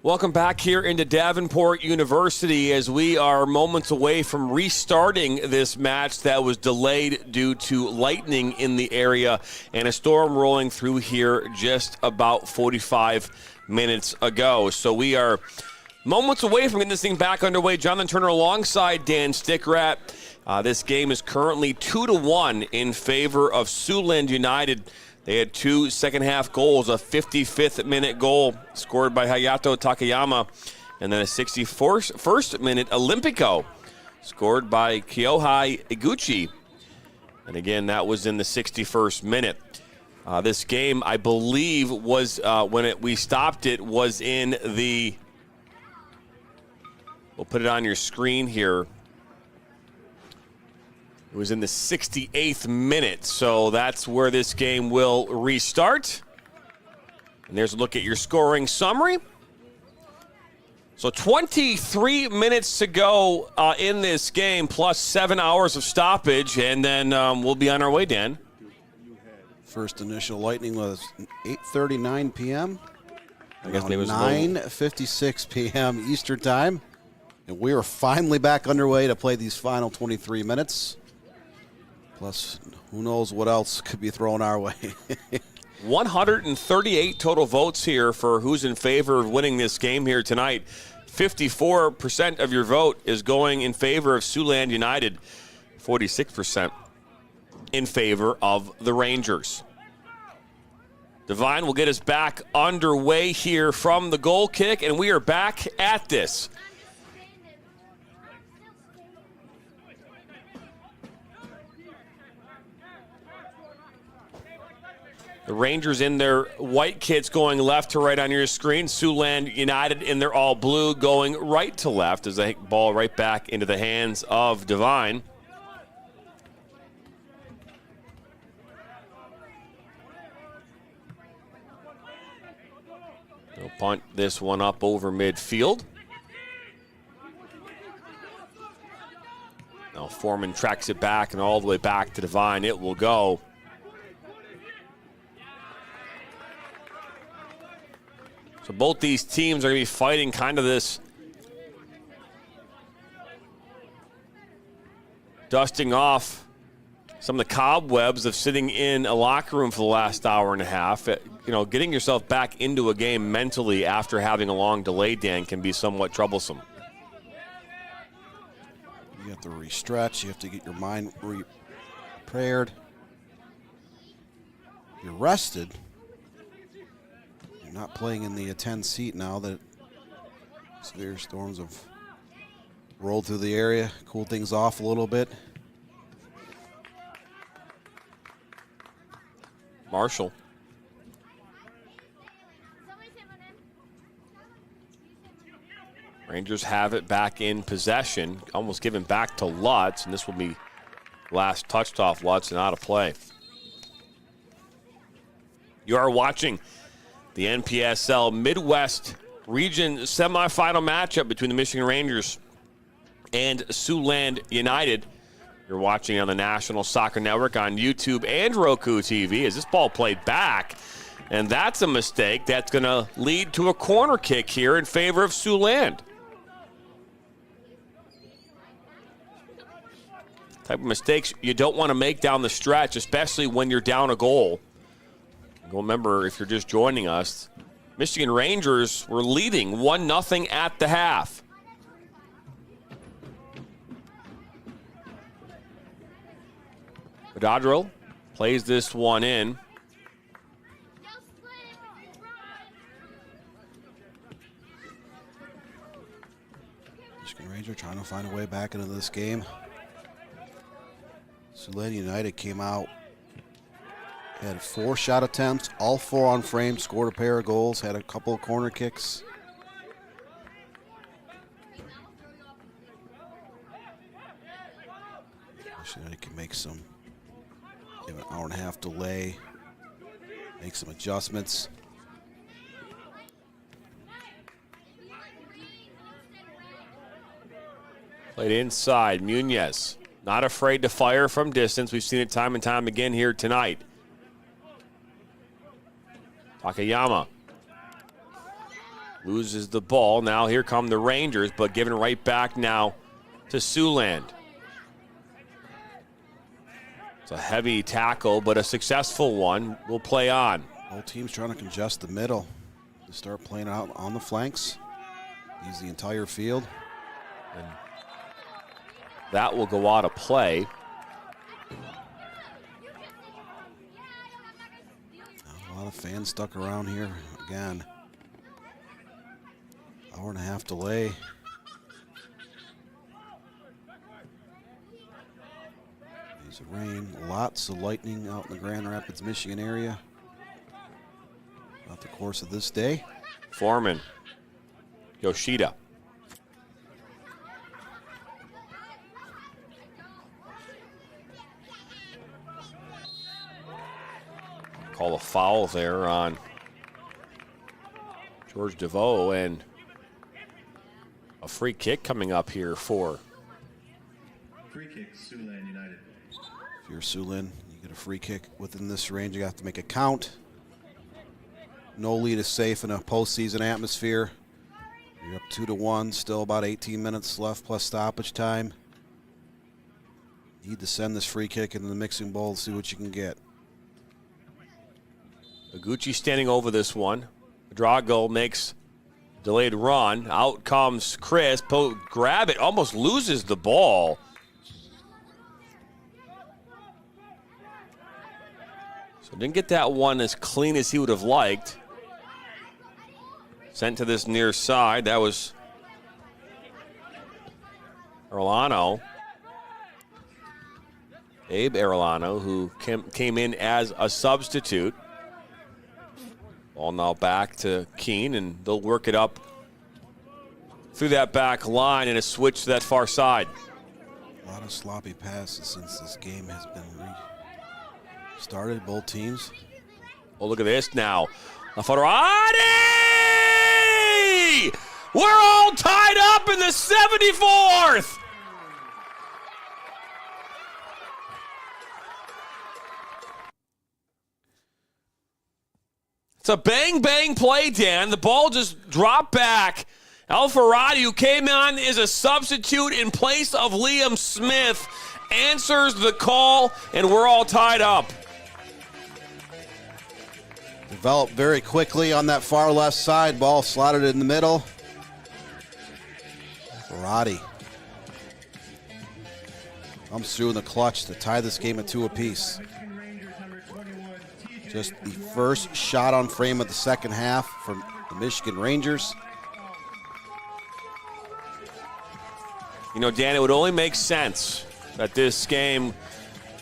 Welcome back here into Davenport University as we are moments away from restarting this match that was delayed due to lightning in the area and a storm rolling through here just about 45 minutes ago. So we are moments away from getting this thing back underway. Jonathan Turner alongside Dan Stickrat. This game is currently 2-1 in favor of Siouxland United. They had 2 second-half goals, a 55th minute goal scored by Hayato Takayama, and then a 61st minute Olympico scored by Kyohei Iguchi. And again, that was in the 61st minute. This game, I believe, was we stopped it was in the. We'll put it on your screen here. It was in the 68th minute, so that's where this game will restart. And there's a look at your scoring summary. So 23 minutes to go in this game, plus 7 hours of stoppage, and then we'll be on our way, Dan. First initial lightning was 8:39 p.m. I guess it was 9:56 p.m. Eastern time. And we are finally back underway to play these final 23 minutes. Plus, who knows what else could be thrown our way. 138 total votes here for who's in favor of winning this game here tonight. 54% of your vote is going in favor of Siouxland United. 46% in favor of the Rangers. Divine will get us back underway here from the goal kick, and we are back at this. The Rangers in their white kits going left to right on your screen. Siouxland United in their all blue going right to left as they ball right back into the hands of Divine. They'll punt this one up over midfield. Now Foreman tracks it back and all the way back to Divine. It will go. So both these teams are going to be fighting kind of this dusting off some of the cobwebs of sitting in a locker room for the last hour and a half. You know, getting yourself back into a game mentally after having a long delay, Dan, can be somewhat troublesome. You have to re-stretch. You have to get your mind prepared. You're rested. Not playing in the 10 seat now that severe storms have rolled through the area, cool things off a little bit. Marshall. Rangers have it back in possession, almost given back to Lutz, and this will be last touched off Lutz and out of play. You are watching the Npsl Midwest Region semifinal matchup between the Michigan Rangers and Siouxland United. You're watching on the National Soccer Network on YouTube and Roku TV as this ball played back. And that's a mistake that's going to lead to a corner kick here in favor of Siouxland. Type of mistakes you don't want to make down the stretch, especially when you're down a goal. Remember, if you're just joining us, Michigan Rangers were leading 1-0 at the half. Badadro plays this one in. Michigan Rangers trying to find a way back into this game. Siouxland United came out. Had 4 shot attempts, all 4 on frame, scored a pair of goals, had a couple of corner kicks. They can make some, give an hour and a half delay, make some adjustments. Played inside, Munez. Not afraid to fire from distance. We've seen it time and time again here tonight. Takayama Loses the ball. Now here come the Rangers, but given right back now to Siouxland. It's a heavy tackle, but a successful one. Will play on. Both teams trying to congest the middle. To start playing out on the flanks. Use the entire field. And that will go out of play. A lot of fans stuck around here again. Hour and a half delay. Days of rain, lots of lightning out in the Grand Rapids, Michigan area. Throughout the course of this day. Foreman, Yoshida. Call a foul there on George DeVoe, and a free kick coming up here for Free kick, Siouxland United. If you're Siouxland, you get a free kick within this range. You have to make a count. No lead is safe in a postseason atmosphere. You're up 2-1, still about 18 minutes left plus stoppage time. Need to send this free kick into the mixing bowl to see what you can get. Iguchi standing over this one. Drago makes delayed run. Out comes Chris. Grab it, almost loses the ball. So didn't get that one as clean as he would have liked. Sent to this near side. That was Arellano. Abe Arellano, who came in as a substitute. Ball now back to Keene, and they'll work it up through that back line and a switch to that far side. A lot of sloppy passes since this game has been restarted, both teams. Oh, look at this now. Faradi! We're all tied up in the 74th! It's a bang-bang play, Dan. The ball just dropped back. Alfaradi, who came on as a substitute in place of Liam Smith, answers the call, and we're all tied up. Developed very quickly on that far left side. Ball slotted in the middle. Faradi comes through in the clutch to tie this game at 2 apiece. Just the first shot on frame of the second half from the Michigan Rangers. You know, Dan, it would only make sense that this game,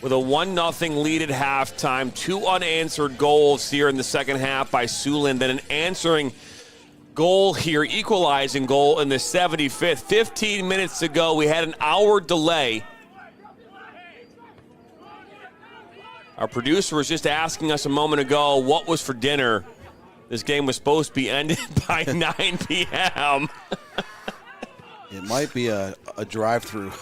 with a 1-0 lead at halftime, 2 unanswered goals here in the second half by Siouxland, then an answering goal here, equalizing goal in the 75th. 15 minutes to go. We had an hour delay. Our producer was just asking us a moment ago what was for dinner. This game was supposed to be ended by 9 p.m. It might be a drive-through.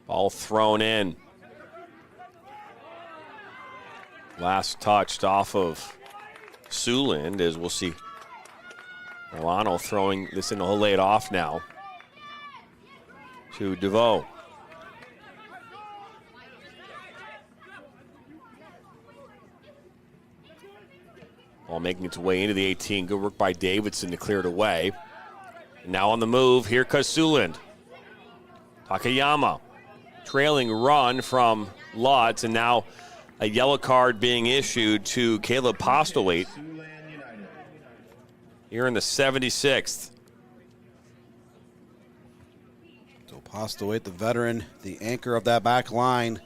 Ball thrown in. Last touched off of Siouxland, as we'll see Milano throwing this in. He'll lay it off now to DeVoe. Ball making its way into the 18. Good work by Davidson to clear it away. And now on the move, here comes Siouxland. Takayama trailing run from Lutz, and now a yellow card being issued to Caleb Postlewaite here in the 76th. So Postlewaite, the veteran, the anchor of that back line.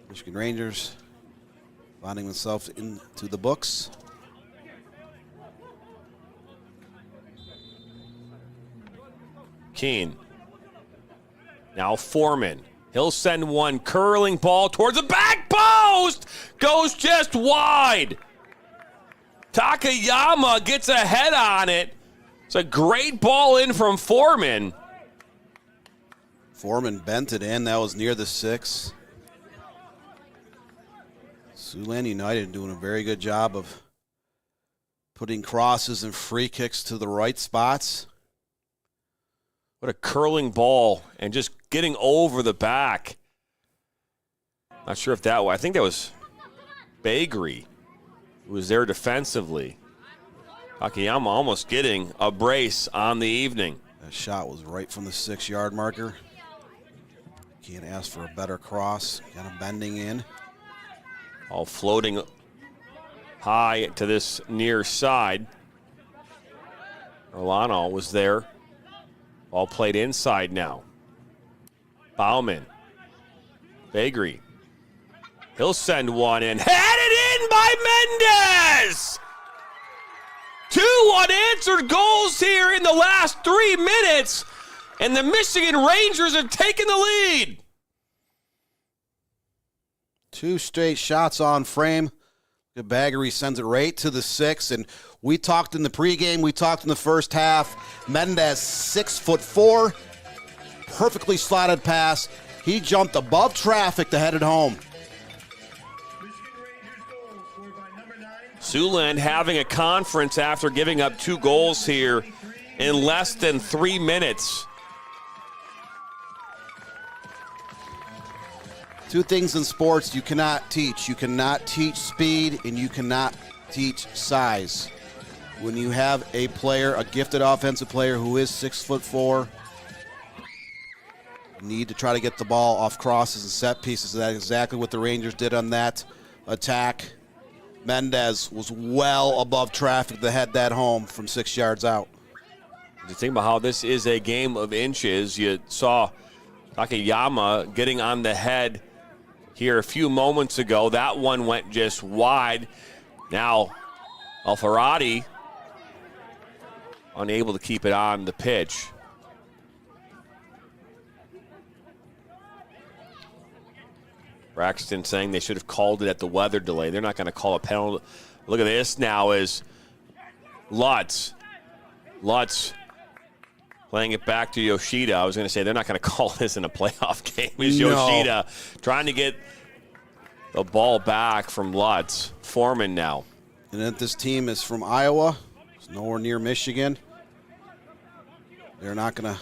Michigan Rangers finding themselves into the books. Keene. Now Foreman. He'll send one curling ball towards the back post. Goes just wide. Takayama gets a head on it. It's a great ball in from Foreman. Foreman bent it in. That was near the 6. Siouxland United doing a very good job of putting crosses and free kicks to the right spots. What a curling ball and just getting over the back. Not sure if that was, I think that was Bagri who was there defensively. Akiyama almost getting a brace on the evening. That shot was right from the 6-yard marker. Can't ask for a better cross. Kind of bending in. All floating high to this near side. Orlano was there. All played inside now. Bauman. Bagri. He'll send one in. Headed in by Mendez! 2 unanswered goals here in the last 3 minutes, and the Michigan Rangers have taken the lead. 2 straight shots on frame. Baggery sends it right to the 6, and we talked in the pregame, we talked in the first half. Mendez, 6'4", perfectly slotted pass. He jumped above traffic to head it home. Siouxland having a conference after giving up 2 goals here in less than 3 minutes. 2 things in sports you cannot teach. You cannot teach speed, and you cannot teach size. When you have a player, a gifted offensive player who is 6'4", you need to try to get the ball off crosses and set pieces. That's exactly what the Rangers did on that attack. Mendez was well above traffic to head that home from 6 yards out. You think about how this is a game of inches. You saw Akiyama getting on the head here a few moments ago. That one went just wide. Now, Alfarati unable to keep it on the pitch. Braxton saying they should have called it at the weather delay. They're not going to call a penalty. Look at this now is Lutz. Lutz playing it back to Yoshida. I was going to say they're not going to call this in a playoff game. It's Yoshida trying to get the ball back from Lutz. Foreman now. And then this team is from Iowa. It's nowhere near Michigan. They're not going to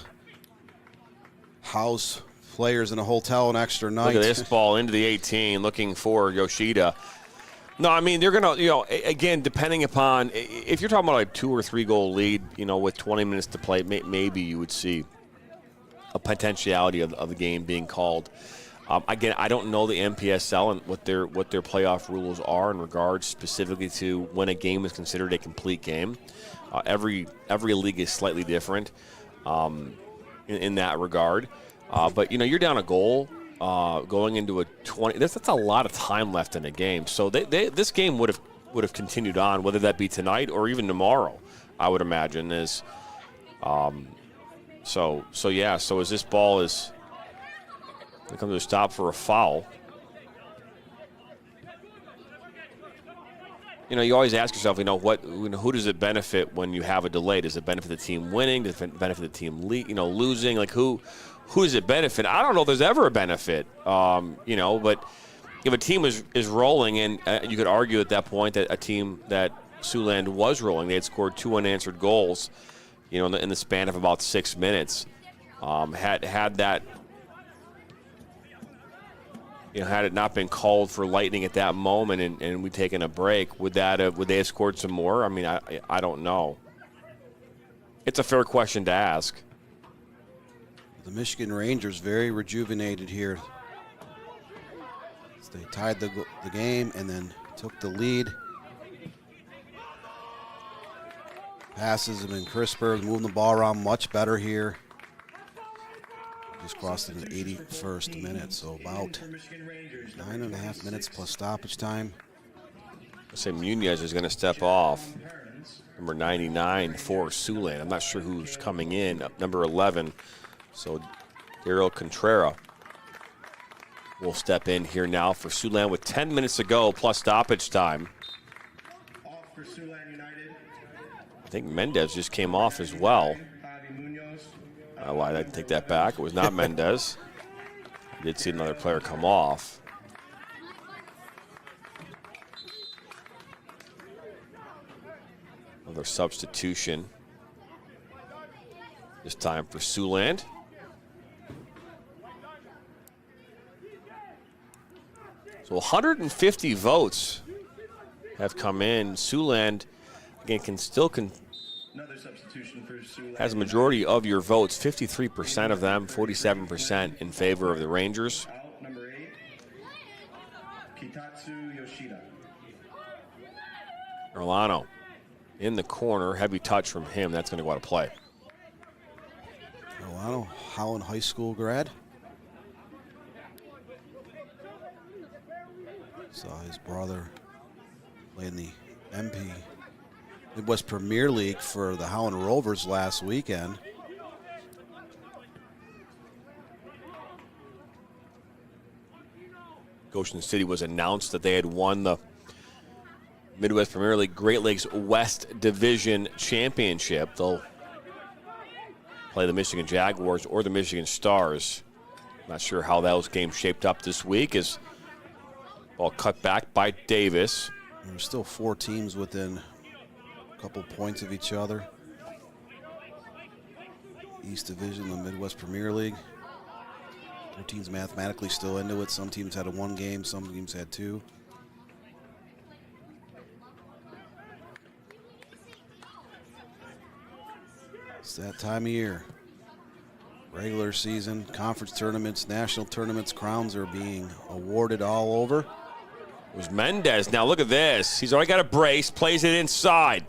house players in a hotel an extra night. Look at this ball into the 18, looking for Yoshida. No, I mean, they're going to, again, depending upon, if you're talking about like 2 or 3 goal lead, with 20 minutes to play, maybe you would see a potentiality of the game being called. Again, I don't know the Npsl and what their playoff rules are in regards specifically to when a game is considered a complete game. Every league is slightly different in that regard. But you're down a goal going into a 20. That's a lot of time left in a game. So this game would have continued on, whether that be tonight or even tomorrow. I would imagine is. So as this ball is going to come to a stop for a foul. You always ask yourself, who does it benefit when you have a delay? Does it benefit the team winning? Does it benefit the team losing? Like who does it benefit? I don't know if there's ever a benefit, but if a team is rolling, and you could argue at that point that a team that Siouxland was rolling, they had scored 2 unanswered goals, in the span of about 6 minutes. Had that, had it not been called for lightning at that moment and we'd taken a break, would they have scored some more? I mean, I don't know. It's a fair question to ask. The Michigan Rangers very rejuvenated here. They tied the game and then took the lead. Passes have been crisper, moving the ball around much better here. Just crossed in the 81st minute, so about 9.5 minutes plus stoppage time. I say Munez is going to step off. Number 99 for Siouxland. I'm not sure who's coming in. Number 11. So Daryl Contreras will step in here now for Siouxland with 10 minutes to go plus stoppage time. I think Mendez just came off as well. I lied. I take that back. It was not Mendez. I did see another player come off. Another substitution. This time for Siouxland. So 150 votes have come in. Siouxland, again, has a majority of your votes, 53% of them, 47% in favor of the Rangers. Number 8, Kitatsu Yoshida. Orlano in the corner, heavy touch from him. That's going to go out of play. Orlano, Howland High School grad. Saw his brother play in the Midwest Premier League for the Howland Rovers last weekend. Goshen City was announced that they had won the Midwest Premier League Great Lakes West Division Championship. They'll play the Michigan Jaguars or the Michigan Stars. Not sure how those games shaped up this week as ball cut back by Davis. There's still 4 teams within a couple points of each other. East Division, the Midwest Premier League. 4 teams mathematically still into it. Some teams had a 1 game, some teams had 2. It's that time of year. Regular season, conference tournaments, national tournaments, crowns are being awarded all over. It was Mendez. Now look at this. He's already got a brace, plays it inside.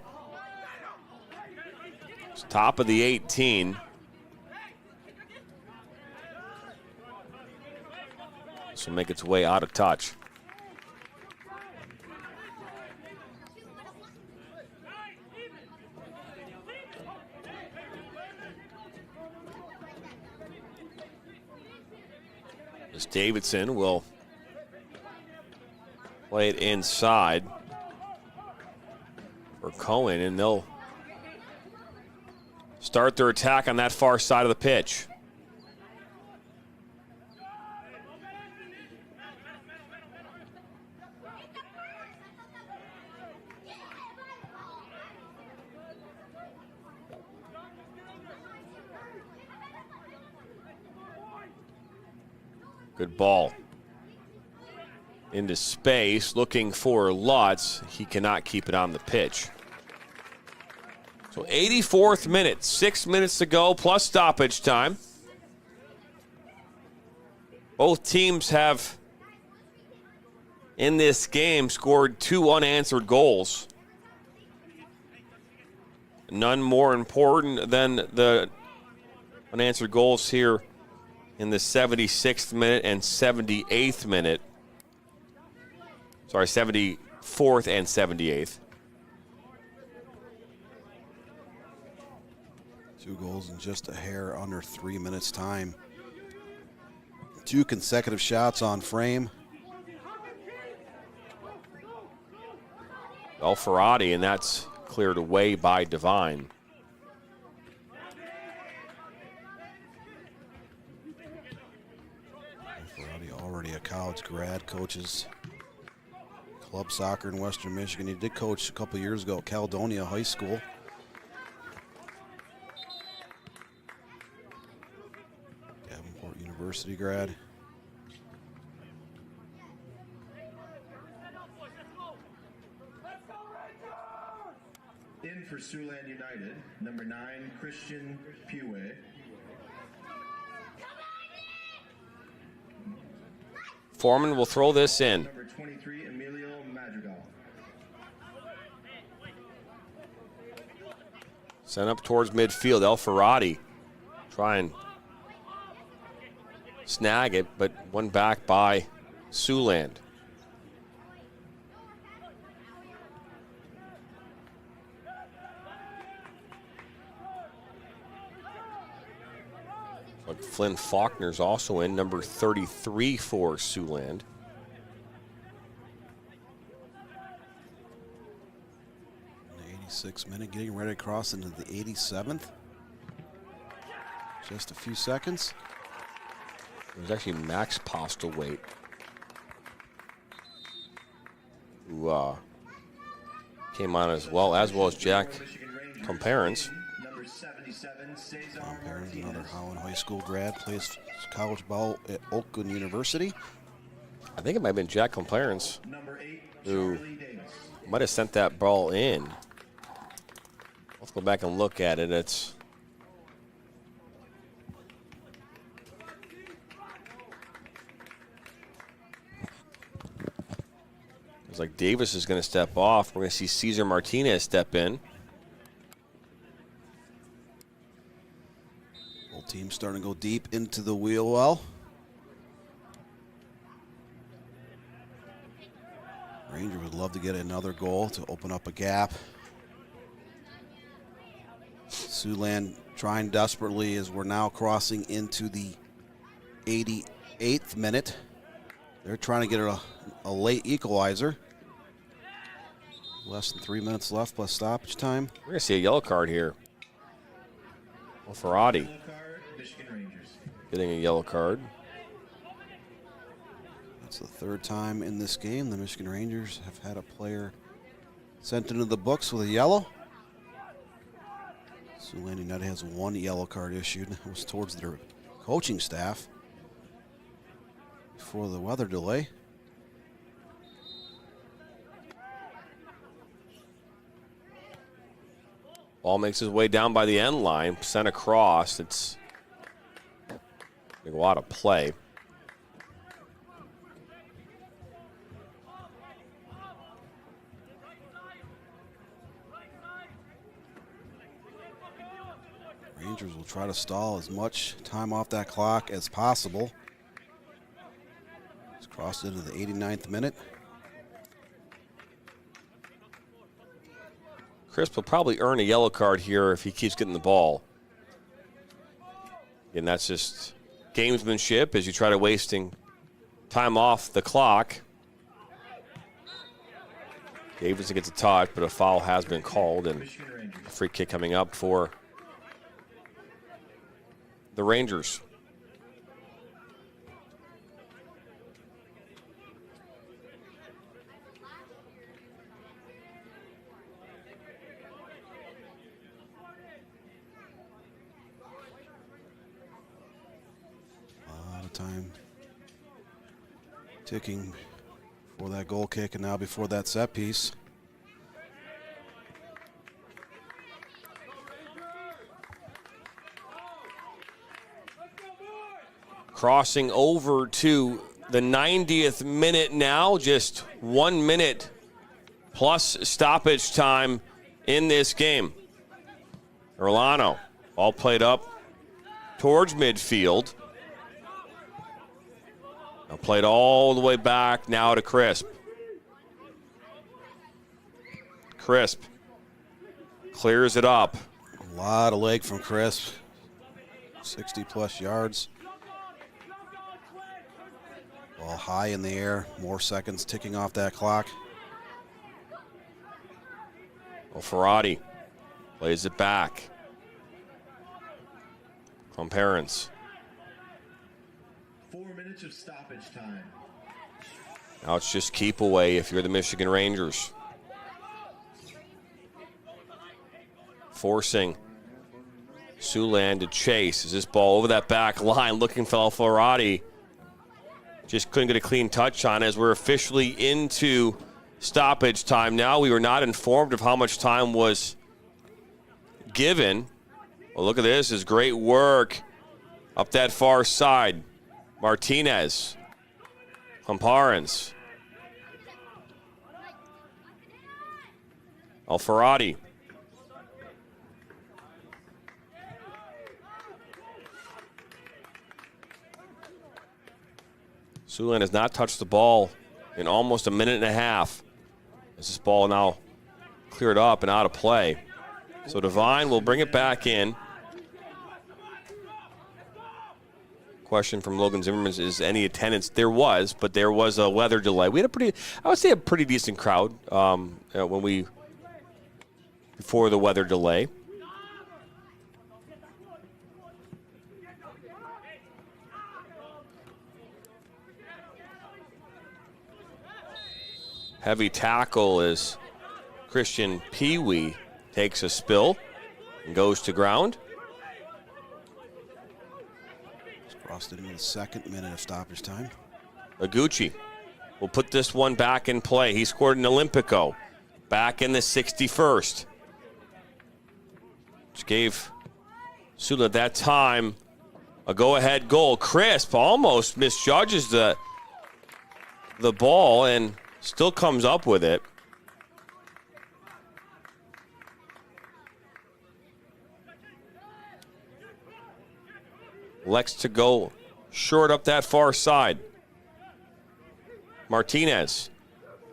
It's top of the 18. This will make its way out of touch. As Davidson will play it inside for Cohen, and they'll start their attack on that far side of the pitch. Good ball. Into space, looking for Lutz. He cannot keep it on the pitch. So 84th minute, 6 minutes to go, plus stoppage time. Both teams have, in this game, scored 2 unanswered goals. None more important than the unanswered goals here in the 76th minute and 78th minute. Sorry, 74th and 78th. 2 goals in just a hair under 3 minutes time. 2 consecutive shots on frame. Alfarati, and that's cleared away by Devine. Alfarati, already a college grad, coaches club soccer in Western Michigan. He did coach a couple years ago at Caledonia High School. Davenport University grad. In for Siouxland United, number 9, Christian Puwe. Foreman will throw this in. Number 23, Emilio Madrigal. Sent up towards midfield. Alfarati try and snag it, but won back by Siouxland. But Flynn Faulkner's also in, number 33 for Siouxland. The 86th minute, getting ready to cross into the 87th. just a few seconds. It was actually Max Postlethwaite who came on as well as Jack Comparens. Comparens, another Holland High School grad, plays college ball at Oakland University. I think it might have been Jack Comparens who might have sent that ball in. Let's go back and look at it. It's like Davis is going to step off. We're going to see Cesar Martinez step in. Both teams starting to go deep into the wheel well. Ranger would love to get another goal to open up a gap. Siouxland trying desperately as we're now crossing into the 88th minute. They're trying to get a late equalizer. Less than 3 minutes left plus stoppage time. We're going to see a yellow card here. Well, Ferrati getting a yellow card. That's the third time in this game the Michigan Rangers have had a player sent into the books with a yellow. Siouxland United has one yellow card issued. It was towards their coaching staff before the weather delay. Ball makes his way down by the end line, sent across. It's a lot of play. Rangers will try to stall as much time off that clock as possible. It's crossed into the 89th minute. Crisp will probably earn a yellow card here if he keeps getting the ball. And that's just gamesmanship as you try to wasting time off the clock. Davidson gets a touch, but a foul has been called, and a free kick coming up for the Rangers. Time ticking for that goal kick and now before that set piece. Crossing over to the 90th minute now, just 1 minute plus stoppage time in this game. Orlano, all played up towards midfield. Now played all the way back now to Crisp. Crisp clears it up. A lot of leg from Crisp. 60 plus yards. Ball high in the air. More seconds ticking off that clock. Well, Ferrati plays it back. Comparens. 4 minutes of stoppage time. Now it's just keep away if you're the Michigan Rangers. Forcing Siouxland to chase. Is this ball over that back line looking for Ferrati? Just couldn't get a clean touch on as we're officially into stoppage time now. We were not informed of how much time was given. Well, look at this. It's great work up that far side. Martinez, Comparens, Ferrati. Siouxland has not touched the ball in almost a minute and a half. As this ball now cleared up and out of play. So Devine will bring it back in. Question from Logan Zimmerman is any attendance? There was, but there was a weather delay. We had I would say a pretty decent crowd before the weather delay. Heavy tackle as Christian Pee-wee takes a spill and goes to ground. Crossed into the 2nd minute of stoppage time. Iguchi will put this one back in play. He scored an Olympico back in the 61st. Which gave Siouxland at that time a go-ahead goal. Crisp almost misjudges the ball and still comes up with it. Elects to go short up that far side. Martinez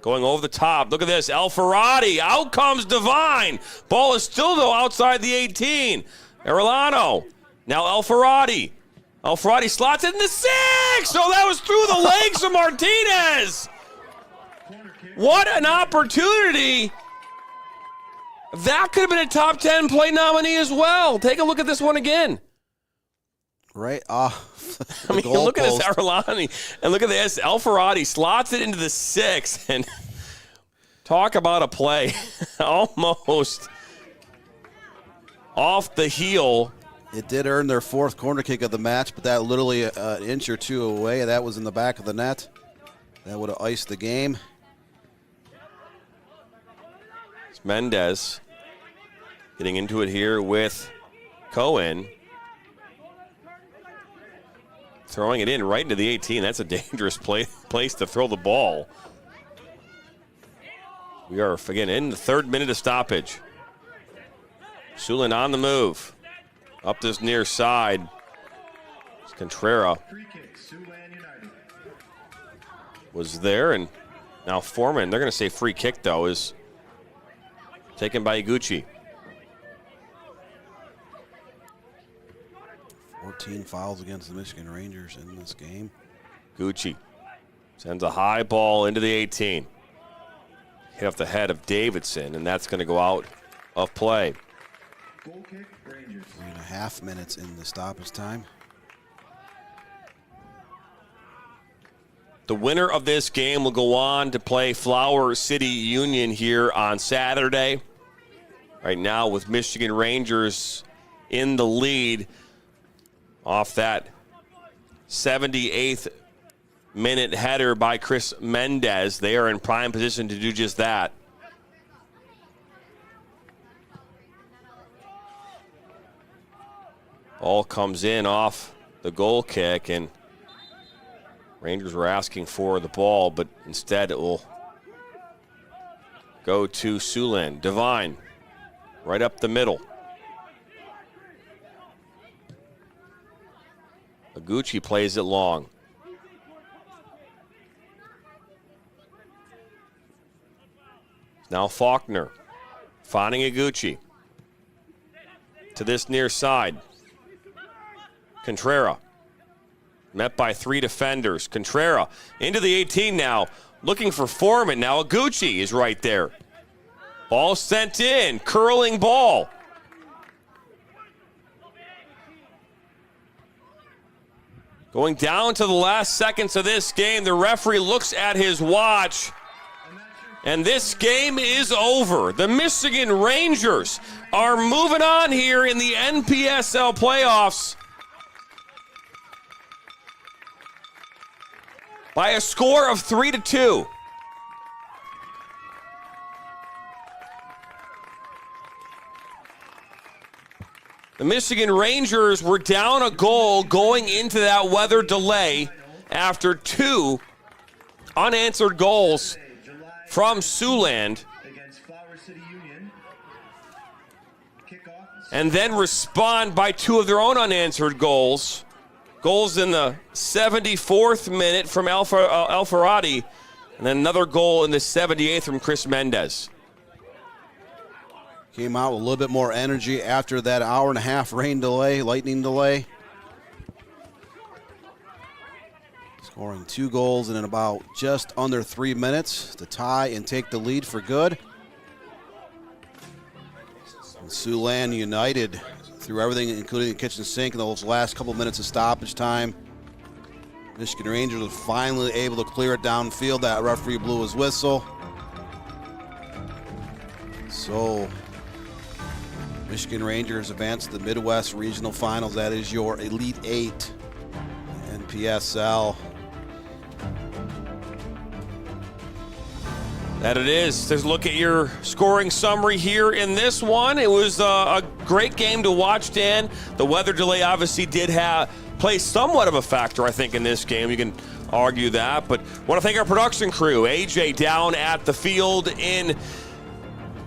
going over the top. Look at this. Alfarati. Out comes Devine. Ball is still, though, outside the 18. Arellano. Now Alfarati. Alfarati slots it in the 6. Oh, that was through the legs of Martinez. What an opportunity. That could have been a top 10 play nominee as well. Take a look at this one again. Right off. I mean, look at this Arellani, and look at this. Alfarati slots it into the 6, and talk about a play. Almost off the heel. It did earn their 4th corner kick of the match, but that literally an inch or two away. That was in the back of the net. That would have iced the game. It's Mendez getting into it here with Cohen. Throwing it in right into the 18. That's a dangerous place to throw the ball. We are, again, in the 3rd minute of stoppage. Siouxland on the move. Up this near side. It's Contreras was there, and now Foreman, they're going to say free kick, though, is taken by Iguchi. 14 fouls against the Michigan Rangers in this game. Gucci sends a high ball into the 18. Hit off the head of Davidson, and that's going to go out of play. 3.5 minutes in the stoppage time. The winner of this game will go on to play Flower City Union here on Saturday. Right now with Michigan Rangers in the lead off that 78th minute header by Chris Mendez. They are in prime position to do just that. Ball comes in off the goal kick, and Rangers were asking for the ball, but instead it will go to Siouxland. Devine, right up the middle. Iguchi plays it long. Now Faulkner, finding Iguchi. To this near side. Contreras, met by 3 defenders. Contreras into the 18 now, looking for Foreman. Now Iguchi is right there. Ball sent in, curling ball. Going down to the last seconds of this game, the referee looks at his watch, and this game is over. The Michigan Rangers are moving on here in the NPSL playoffs by a score of 3-2. The Michigan Rangers were down a goal going into that weather delay after 2 unanswered goals from Siouxland, and then respond by 2 of their own unanswered goals. Goals in the 74th minute from Alfarati, and then another goal in the 78th from Chris Mendez. Came out with a little bit more energy after that hour-and-a-half rain delay, lightning delay. Scoring 2 goals in about just under 3 minutes to tie and take the lead for good. And Siouxland United through everything, including the kitchen sink, in those last couple minutes of stoppage time. Michigan Rangers was finally able to clear it downfield. That referee blew his whistle. So, Michigan Rangers advance to the Midwest Regional Finals. That is your Elite Eight, Npsl. That it is. Let's look at your scoring summary here in this one. It was a great game to watch, Dan. The weather delay obviously did play somewhat of a factor, I think, in this game. You can argue that. But I want to thank our production crew. AJ down at the field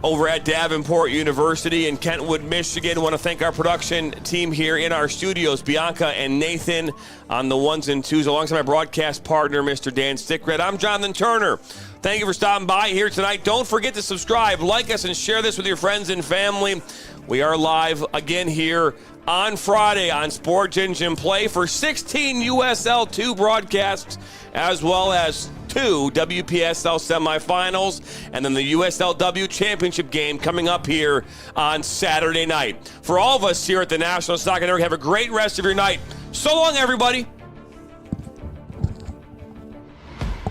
over at Davenport University in Kentwood, Michigan. I want to thank our production team here in our studios, Bianca and Nathan on the ones and twos, alongside my broadcast partner, Mr. Dan Stickred. I'm Jonathan Turner. Thank you for stopping by here tonight. Don't forget to subscribe, like us, and share this with your friends and family. We are live again here on Friday on Sports Engine Play for 16 USL 2 broadcasts, as well as 2 WPSL semifinals, and then the USLW championship game coming up here on Saturday night. For all of us here at the National Soccer Network, have a great rest of your night. So long, everybody.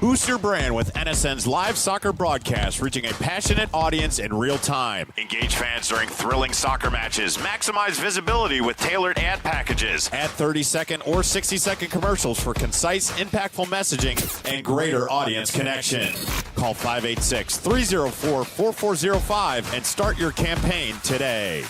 Boost your brand with NSN's live soccer broadcast, reaching a passionate audience in real time. Engage fans during thrilling soccer matches. Maximize visibility with tailored ad packages. Add 30-second or 60-second commercials for concise, impactful messaging and greater audience connection. Call 586-304-4405 and start your campaign today.